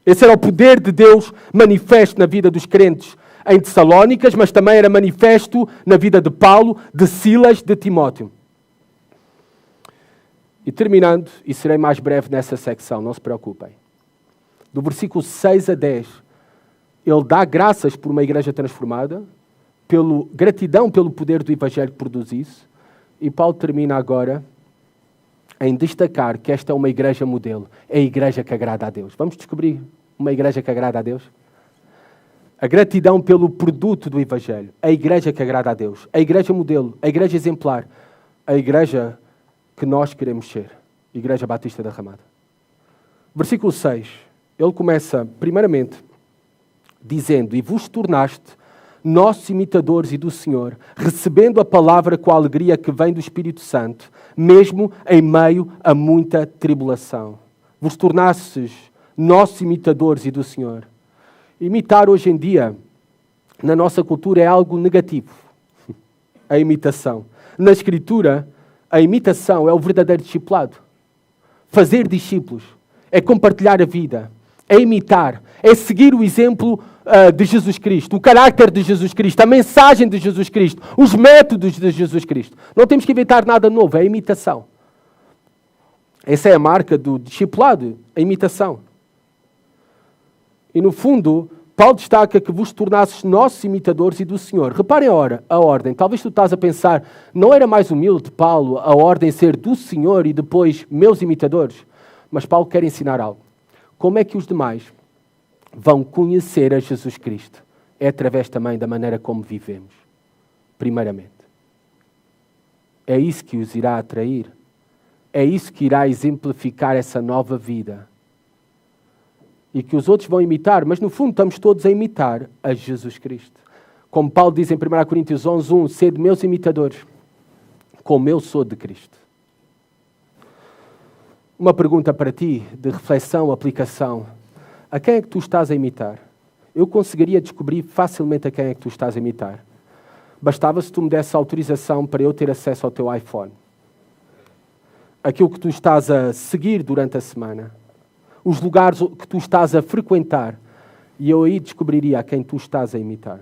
Esse era o poder de Deus manifesto na vida dos crentes em Tessalónicas, mas também era manifesto na vida de Paulo, de Silas, de Timóteo. E terminando, e serei mais breve nessa secção, não se preocupem. Do versículo 6 a 10, ele dá graças por uma igreja transformada, gratidão pelo poder do Evangelho que produz isso, e Paulo termina agora em destacar que esta é uma igreja modelo, é a igreja que agrada a Deus. Vamos descobrir uma igreja que agrada a Deus? A gratidão pelo produto do Evangelho, a igreja que agrada a Deus, a igreja modelo, a igreja exemplar, a igreja que nós queremos ser, Igreja Batista da Ramada. Versículo 6, ele começa primeiramente dizendo, e vos tornaste nossos imitadores e do Senhor, recebendo a palavra com a alegria que vem do Espírito Santo, mesmo em meio a muita tribulação. Vos tornastes nossos imitadores e do Senhor. Imitar hoje em dia, na nossa cultura, é algo negativo. A imitação. Na Escritura, a imitação é o verdadeiro discipulado. Fazer discípulos é compartilhar a vida, é imitar, é seguir o exemplo de Jesus Cristo, o caráter de Jesus Cristo, a mensagem de Jesus Cristo, os métodos de Jesus Cristo. Não temos que inventar nada novo, é a imitação. Essa é a marca do discipulado, a imitação. E no fundo, Paulo destaca que vos tornasses nossos imitadores e do Senhor. Reparem a ordem. Talvez tu estás a pensar, não era mais humilde, Paulo, a ordem ser do Senhor e depois meus imitadores? Mas Paulo quer ensinar algo. Como é que os demais vão conhecer a Jesus Cristo? É através também da maneira como vivemos, primeiramente. É isso que os irá atrair. É isso que irá exemplificar essa nova vida. E que os outros vão imitar, mas no fundo estamos todos a imitar a Jesus Cristo. Como Paulo diz em 1 Coríntios 11:1, sede meus imitadores, como eu sou de Cristo. Uma pergunta para ti, de reflexão, aplicação. A quem é que tu estás a imitar? eu conseguiria descobrir facilmente a quem é que tu estás a imitar. Bastava se tu me desse autorização para eu ter acesso ao teu iPhone. Aquilo que tu estás a seguir durante a semana. Os lugares que tu estás a frequentar. E eu aí descobriria a quem tu estás a imitar.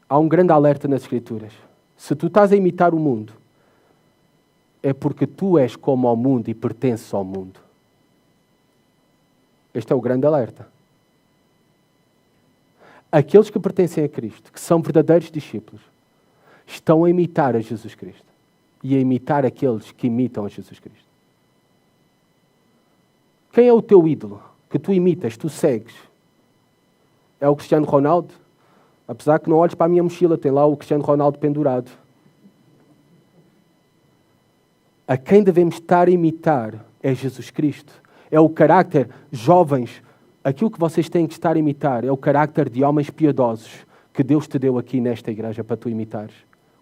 Há um grande alerta nas Escrituras. Se tu estás a imitar o mundo, é porque tu és como ao mundo e pertences ao mundo. Este é o grande alerta. Aqueles que pertencem a Cristo, que são verdadeiros discípulos, estão a imitar a Jesus Cristo e a imitar aqueles que imitam a Jesus Cristo. Quem é o teu ídolo que tu imitas, tu segues? É o Cristiano Ronaldo? Apesar que não olhes para a minha mochila, tem lá o Cristiano Ronaldo pendurado. A quem devemos estar a imitar é Jesus Cristo. É o carácter, jovens, aquilo que vocês têm que estar a imitar é o carácter de homens piedosos que Deus te deu aqui nesta igreja para tu imitares.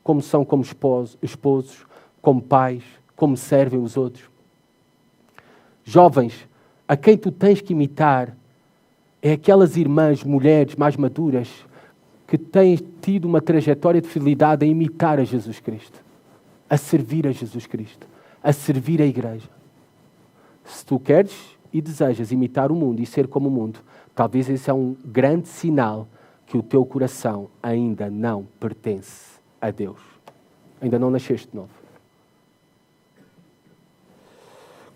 Como são como esposos, como pais, como servem os outros. Jovens, a quem tu tens que imitar é aquelas irmãs, mulheres mais maduras que têm tido uma trajetória de fidelidade a imitar a Jesus Cristo, a servir a Jesus Cristo, a servir a igreja. Se tu queres e desejas imitar o mundo e ser como o mundo, talvez esse é um grande sinal que o teu coração ainda não pertence a Deus. Ainda não nasceste de novo.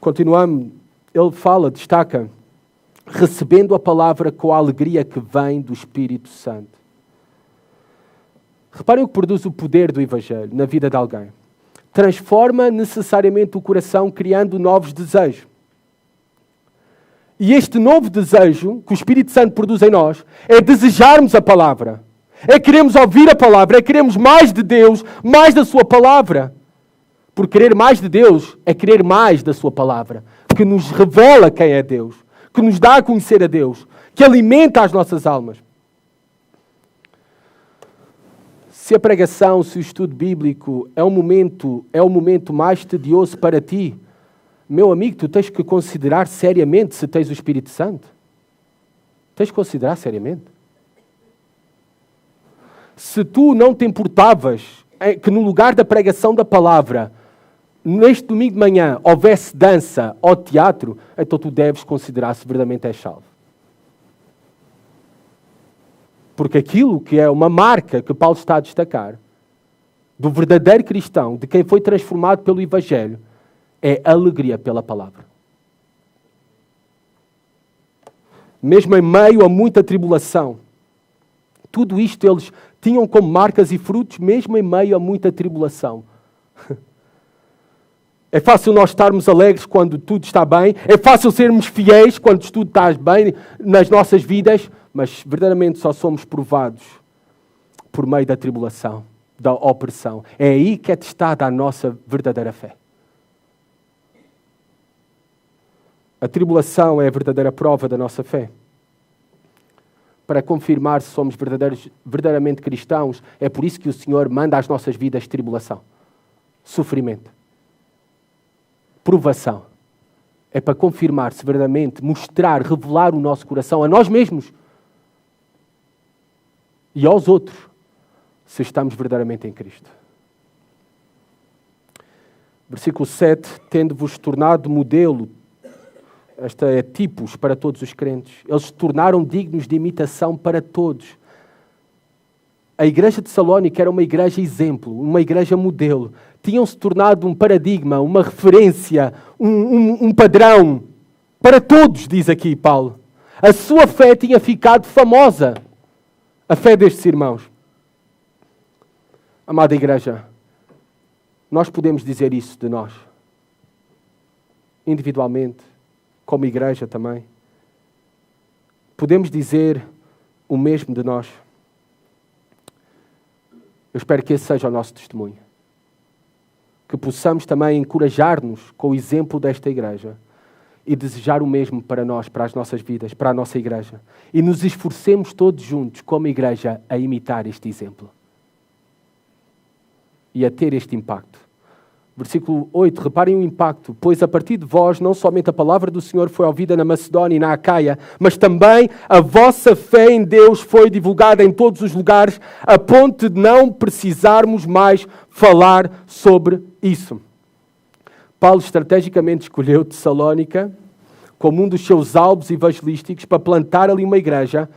Continuamos, ele fala, destaca, recebendo a palavra com a alegria que vem do Espírito Santo. Reparem o que produz o poder do Evangelho na vida de alguém. Transforma necessariamente o coração, criando novos desejos. E este novo desejo que o Espírito Santo produz em nós é desejarmos a palavra. É queremos ouvir a palavra, é queremos mais de Deus, mais da sua palavra. Por querer mais de Deus, é querer mais da sua palavra, que nos revela quem é Deus, que nos dá a conhecer a Deus, que alimenta as nossas almas. Se a pregação, se o estudo bíblico é o momento mais tedioso para ti, meu amigo, tu tens que considerar seriamente se tens o Espírito Santo. Tens que considerar seriamente. Se tu não te importavas que no lugar da pregação da palavra, neste domingo de manhã, houvesse dança ou teatro, então tu deves considerar se verdadeiramente és salvo. Porque aquilo que é uma marca que Paulo está a destacar, do verdadeiro cristão, de quem foi transformado pelo Evangelho, é alegria pela palavra. Mesmo em meio a muita tribulação, tudo isto eles tinham como marcas e frutos, mesmo em meio a muita tribulação. É fácil nós estarmos alegres quando tudo está bem, é fácil sermos fiéis quando tudo está bem nas nossas vidas, mas verdadeiramente só somos provados por meio da tribulação, da opressão. É aí que é testada a nossa verdadeira fé. A tribulação é a verdadeira prova da nossa fé. Para confirmar se somos verdadeiramente cristãos, é por isso que o Senhor manda às nossas vidas tribulação, sofrimento, provação. É para confirmar se verdadeiramente, mostrar, revelar o nosso coração a nós mesmos e aos outros, se estamos verdadeiramente em Cristo. Versículo 7, tendo-vos tornado modelo, esta é tipos para todos os crentes. Eles se tornaram dignos de imitação para todos. A igreja de Salónica era uma igreja exemplo, uma igreja modelo. Tinham-se tornado um paradigma, uma referência, um padrão para todos, diz aqui Paulo. A sua fé tinha ficado famosa, a fé destes irmãos. Amada igreja, nós podemos dizer isso de nós, individualmente, como igreja também. Podemos dizer o mesmo de nós. Eu espero que esse seja o nosso testemunho. Que possamos também encorajar-nos com o exemplo desta igreja e desejar o mesmo para nós, para as nossas vidas, para a nossa igreja. E nos esforcemos todos juntos, como igreja, a imitar este exemplo. E a ter este impacto. Versículo 8, reparem o impacto. Pois a partir de vós, não somente a palavra do Senhor foi ouvida na Macedónia e na Acaia, mas também a vossa fé em Deus foi divulgada em todos os lugares, a ponto de não precisarmos mais falar sobre isso. Paulo estrategicamente escolheu Tessalónica como um dos seus alvos evangelísticos para plantar ali uma igreja,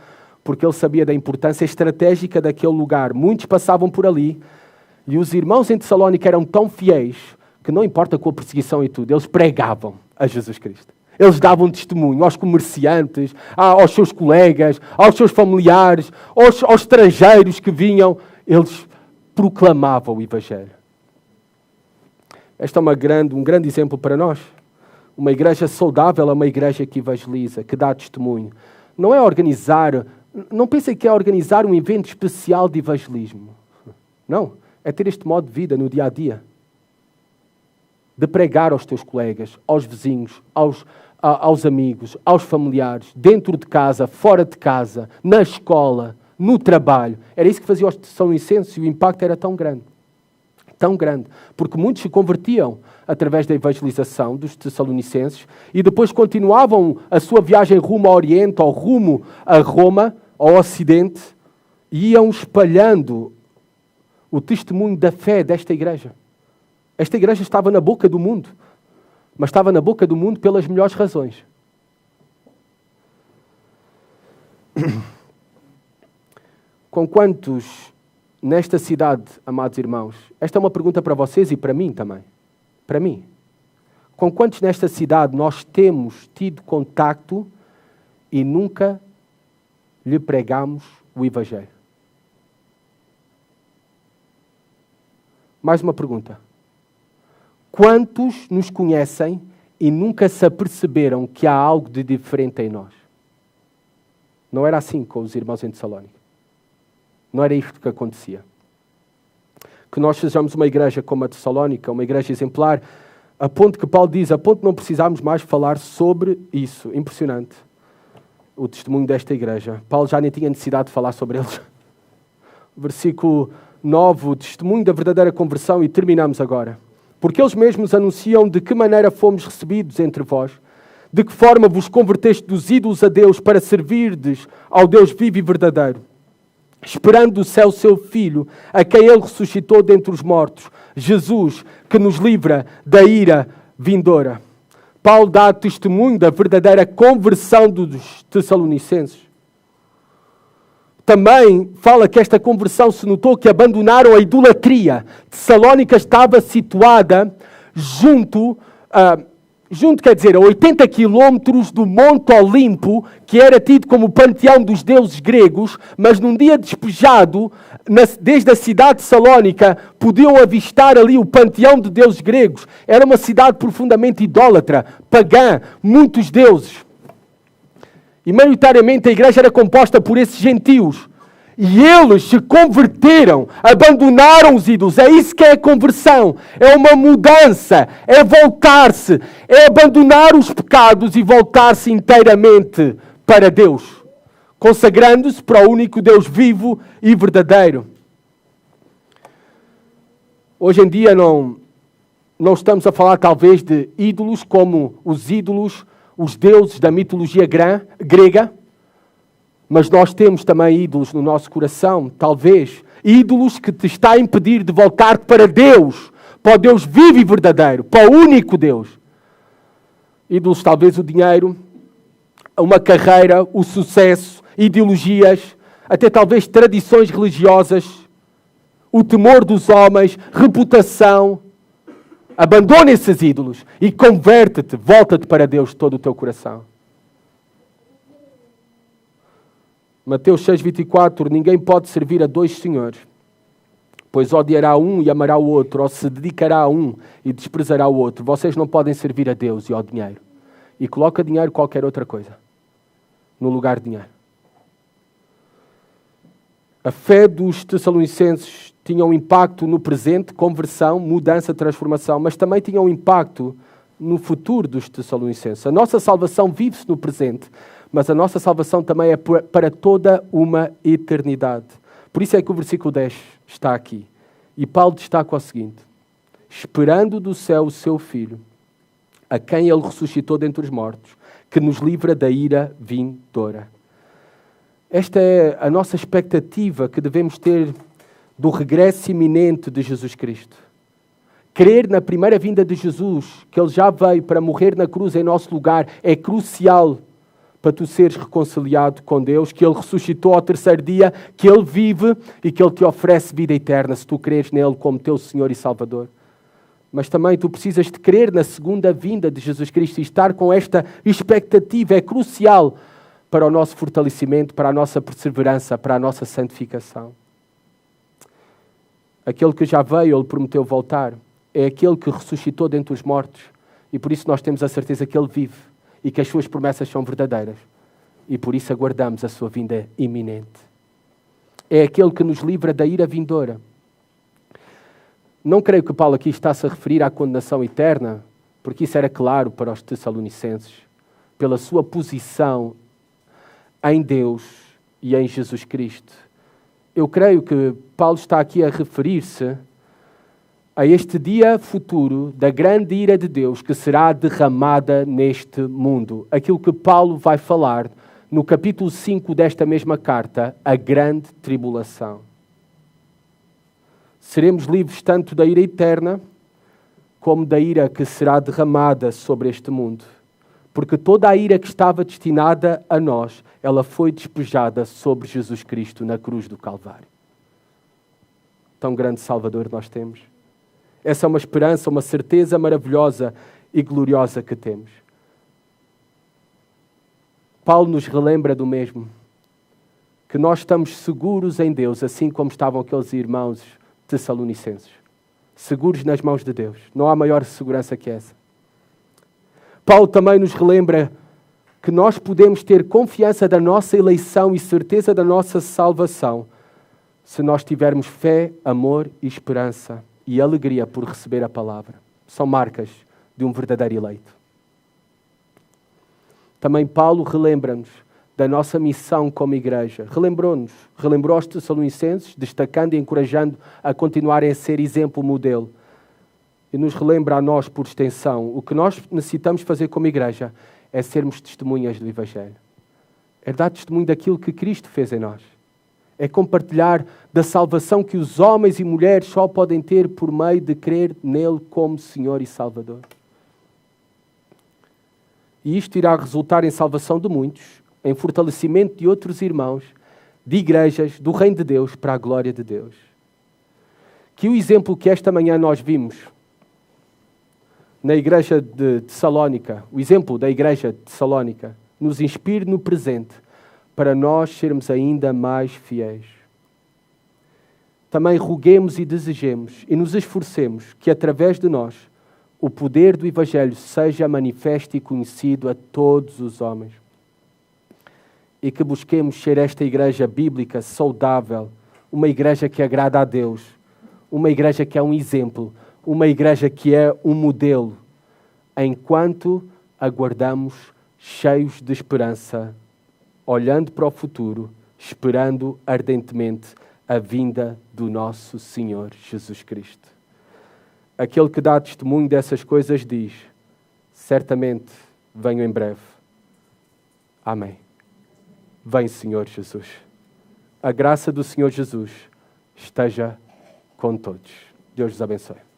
porque ele sabia da importância estratégica daquele lugar. Muitos passavam por ali, e os irmãos em Tessalónica eram tão fiéis que não importa com a perseguição e tudo, eles pregavam a Jesus Cristo. Eles davam testemunho aos comerciantes, aos seus colegas, aos seus familiares, aos estrangeiros que vinham. Eles proclamavam o Evangelho. Este é um grande exemplo para nós. Uma igreja saudável é uma igreja que evangeliza, que dá testemunho. Não pensem que é organizar um evento especial de evangelismo. Não. É ter este modo de vida no dia a dia. De pregar aos teus colegas, aos vizinhos, aos amigos, aos familiares, dentro de casa, fora de casa, na escola, no trabalho. Era isso que fazia os Tessalonicenses e o impacto era tão grande. Tão grande. Porque muitos se convertiam através da evangelização dos Tessalonicenses e depois continuavam a sua viagem rumo ao Oriente ou rumo a Roma, ao Ocidente, e iam espalhando o testemunho da fé desta igreja. Esta igreja estava na boca do mundo, mas estava na boca do mundo pelas melhores razões. Com quantos nesta cidade, amados irmãos, esta é uma pergunta para vocês e para mim também. Para mim. Com quantos nesta cidade nós temos tido contacto e nunca lhe pregamos o Evangelho? Mais uma pergunta. Quantos nos conhecem e nunca se aperceberam que há algo de diferente em nós? Não era assim com os irmãos em Tessalónica. Não era isto que acontecia. Que nós sejamos uma igreja como a Tessalónica, uma igreja exemplar, a ponto que Paulo diz, a ponto de não precisarmos mais falar sobre isso. Impressionante. O testemunho desta igreja. Paulo já nem tinha necessidade de falar sobre eles. Versículo 9, o testemunho da verdadeira conversão, e terminamos agora. Porque eles mesmos anunciam de que maneira fomos recebidos entre vós, de que forma vos converteste dos ídolos a Deus para servirdes ao Deus vivo e verdadeiro, esperando do céu o seu Filho, a quem ele ressuscitou dentre os mortos, Jesus, que nos livra da ira vindoura. Paulo dá testemunho da verdadeira conversão dos Tessalonicenses. Também fala que esta conversão se notou que abandonaram a idolatria. Tessalónica estava situada junto, quer dizer, a 80 quilómetros do Monte Olimpo, que era tido como o panteão dos deuses gregos, mas num dia despejado, desde a cidade de Tessalónica, podiam avistar ali o panteão de deuses gregos. Era uma cidade profundamente idólatra, pagã, muitos deuses. E maioritariamente a igreja era composta por esses gentios. E eles se converteram, abandonaram os ídolos. É isso que é a conversão. É uma mudança, é voltar-se, é abandonar os pecados e voltar-se inteiramente para Deus, consagrando-se para o único Deus vivo e verdadeiro. Hoje em dia não estamos a falar talvez de ídolos como os ídolos, os deuses da mitologia grega, mas nós temos também ídolos no nosso coração, talvez, ídolos que te está a impedir de voltar para Deus, para o Deus vivo e verdadeiro, para o único Deus. Ídolos talvez o dinheiro, uma carreira, o sucesso, ideologias, até talvez tradições religiosas, o temor dos homens, reputação. Abandona esses ídolos e converte-te, volta-te para Deus de todo o teu coração. Mateus 6,24, ninguém pode servir a dois senhores, pois odiará um e amará o outro, ou se dedicará a um e desprezará o outro. Vocês não podem servir a Deus e ao dinheiro. E coloca dinheiro qualquer outra coisa no lugar de dinheiro. A fé dos Tessalonicenses tinha um impacto no presente, conversão, mudança, transformação, mas também tinha um impacto no futuro dos Tessalonicenses. A nossa salvação vive-se no presente, mas a nossa salvação também é para toda uma eternidade. Por isso é que o versículo 10 está aqui. E Paulo destaca o seguinte: esperando do céu o seu Filho, a quem ele ressuscitou dentre os mortos, que nos livra da ira vindoura. Esta é a nossa expectativa que devemos ter do regresso iminente de Jesus Cristo. Crer na primeira vinda de Jesus, que Ele já veio para morrer na cruz em nosso lugar, é crucial para tu seres reconciliado com Deus, que Ele ressuscitou ao terceiro dia, que Ele vive e que Ele te oferece vida eterna, se tu creres nele como teu Senhor e Salvador. Mas também tu precisas de crer na segunda vinda de Jesus Cristo e estar com esta expectativa. É crucial para o nosso fortalecimento, para a nossa perseverança, para a nossa santificação. Aquele que já veio, Ele prometeu voltar. É aquele que ressuscitou dentre os mortos. E por isso nós temos a certeza que Ele vive e que as suas promessas são verdadeiras. E por isso aguardamos a sua vinda iminente. É aquele que nos livra da ira vindoura. Não creio que Paulo aqui está-se a referir à condenação eterna, porque isso era claro para os Tessalonicenses, pela sua posição em Deus e em Jesus Cristo. Eu creio que Paulo está aqui a referir-se a este dia futuro da grande ira de Deus que será derramada neste mundo. Aquilo que Paulo vai falar no capítulo 5 desta mesma carta, a grande tribulação. Seremos livres tanto da ira eterna como da ira que será derramada sobre este mundo. Porque toda a ira que estava destinada a nós, ela foi despejada sobre Jesus Cristo na cruz do Calvário. Tão grande Salvador nós temos. Essa é uma esperança, uma certeza maravilhosa e gloriosa que temos. Paulo nos relembra do mesmo, que nós estamos seguros em Deus, assim como estavam aqueles irmãos tessalonicenses. Seguros nas mãos de Deus. Não há maior segurança que essa. Paulo também nos relembra que nós podemos ter confiança da nossa eleição e certeza da nossa salvação se nós tivermos fé, amor e esperança e alegria por receber a palavra. São marcas de um verdadeiro eleito. Também Paulo relembra-nos da nossa missão como igreja. Relembrou aos Tessalonicenses, destacando e encorajando a continuarem a ser exemplo, modelo. E nos relembra a nós, por extensão, o que nós necessitamos fazer como igreja é sermos testemunhas do Evangelho. É dar testemunho daquilo que Cristo fez em nós. É compartilhar da salvação que os homens e mulheres só podem ter por meio de crer nele como Senhor e Salvador. E isto irá resultar em salvação de muitos, em fortalecimento de outros irmãos, de igrejas, do reino de Deus, para a glória de Deus. Que o exemplo que esta manhã nós vimos na igreja de Tessalónica, o exemplo da igreja de Tessalónica, nos inspire no presente, para nós sermos ainda mais fiéis. Também roguemos e desejemos e nos esforcemos que através de nós o poder do Evangelho seja manifesto e conhecido a todos os homens. E que busquemos ser esta igreja bíblica saudável, uma igreja que agrada a Deus, uma igreja que é um exemplo, uma igreja que é um modelo, enquanto aguardamos cheios de esperança, olhando para o futuro, esperando ardentemente a vinda do nosso Senhor Jesus Cristo. Aquele que dá testemunho dessas coisas diz: certamente venho em breve. Amém. Vem, Senhor Jesus. A graça do Senhor Jesus esteja com todos. Deus os abençoe.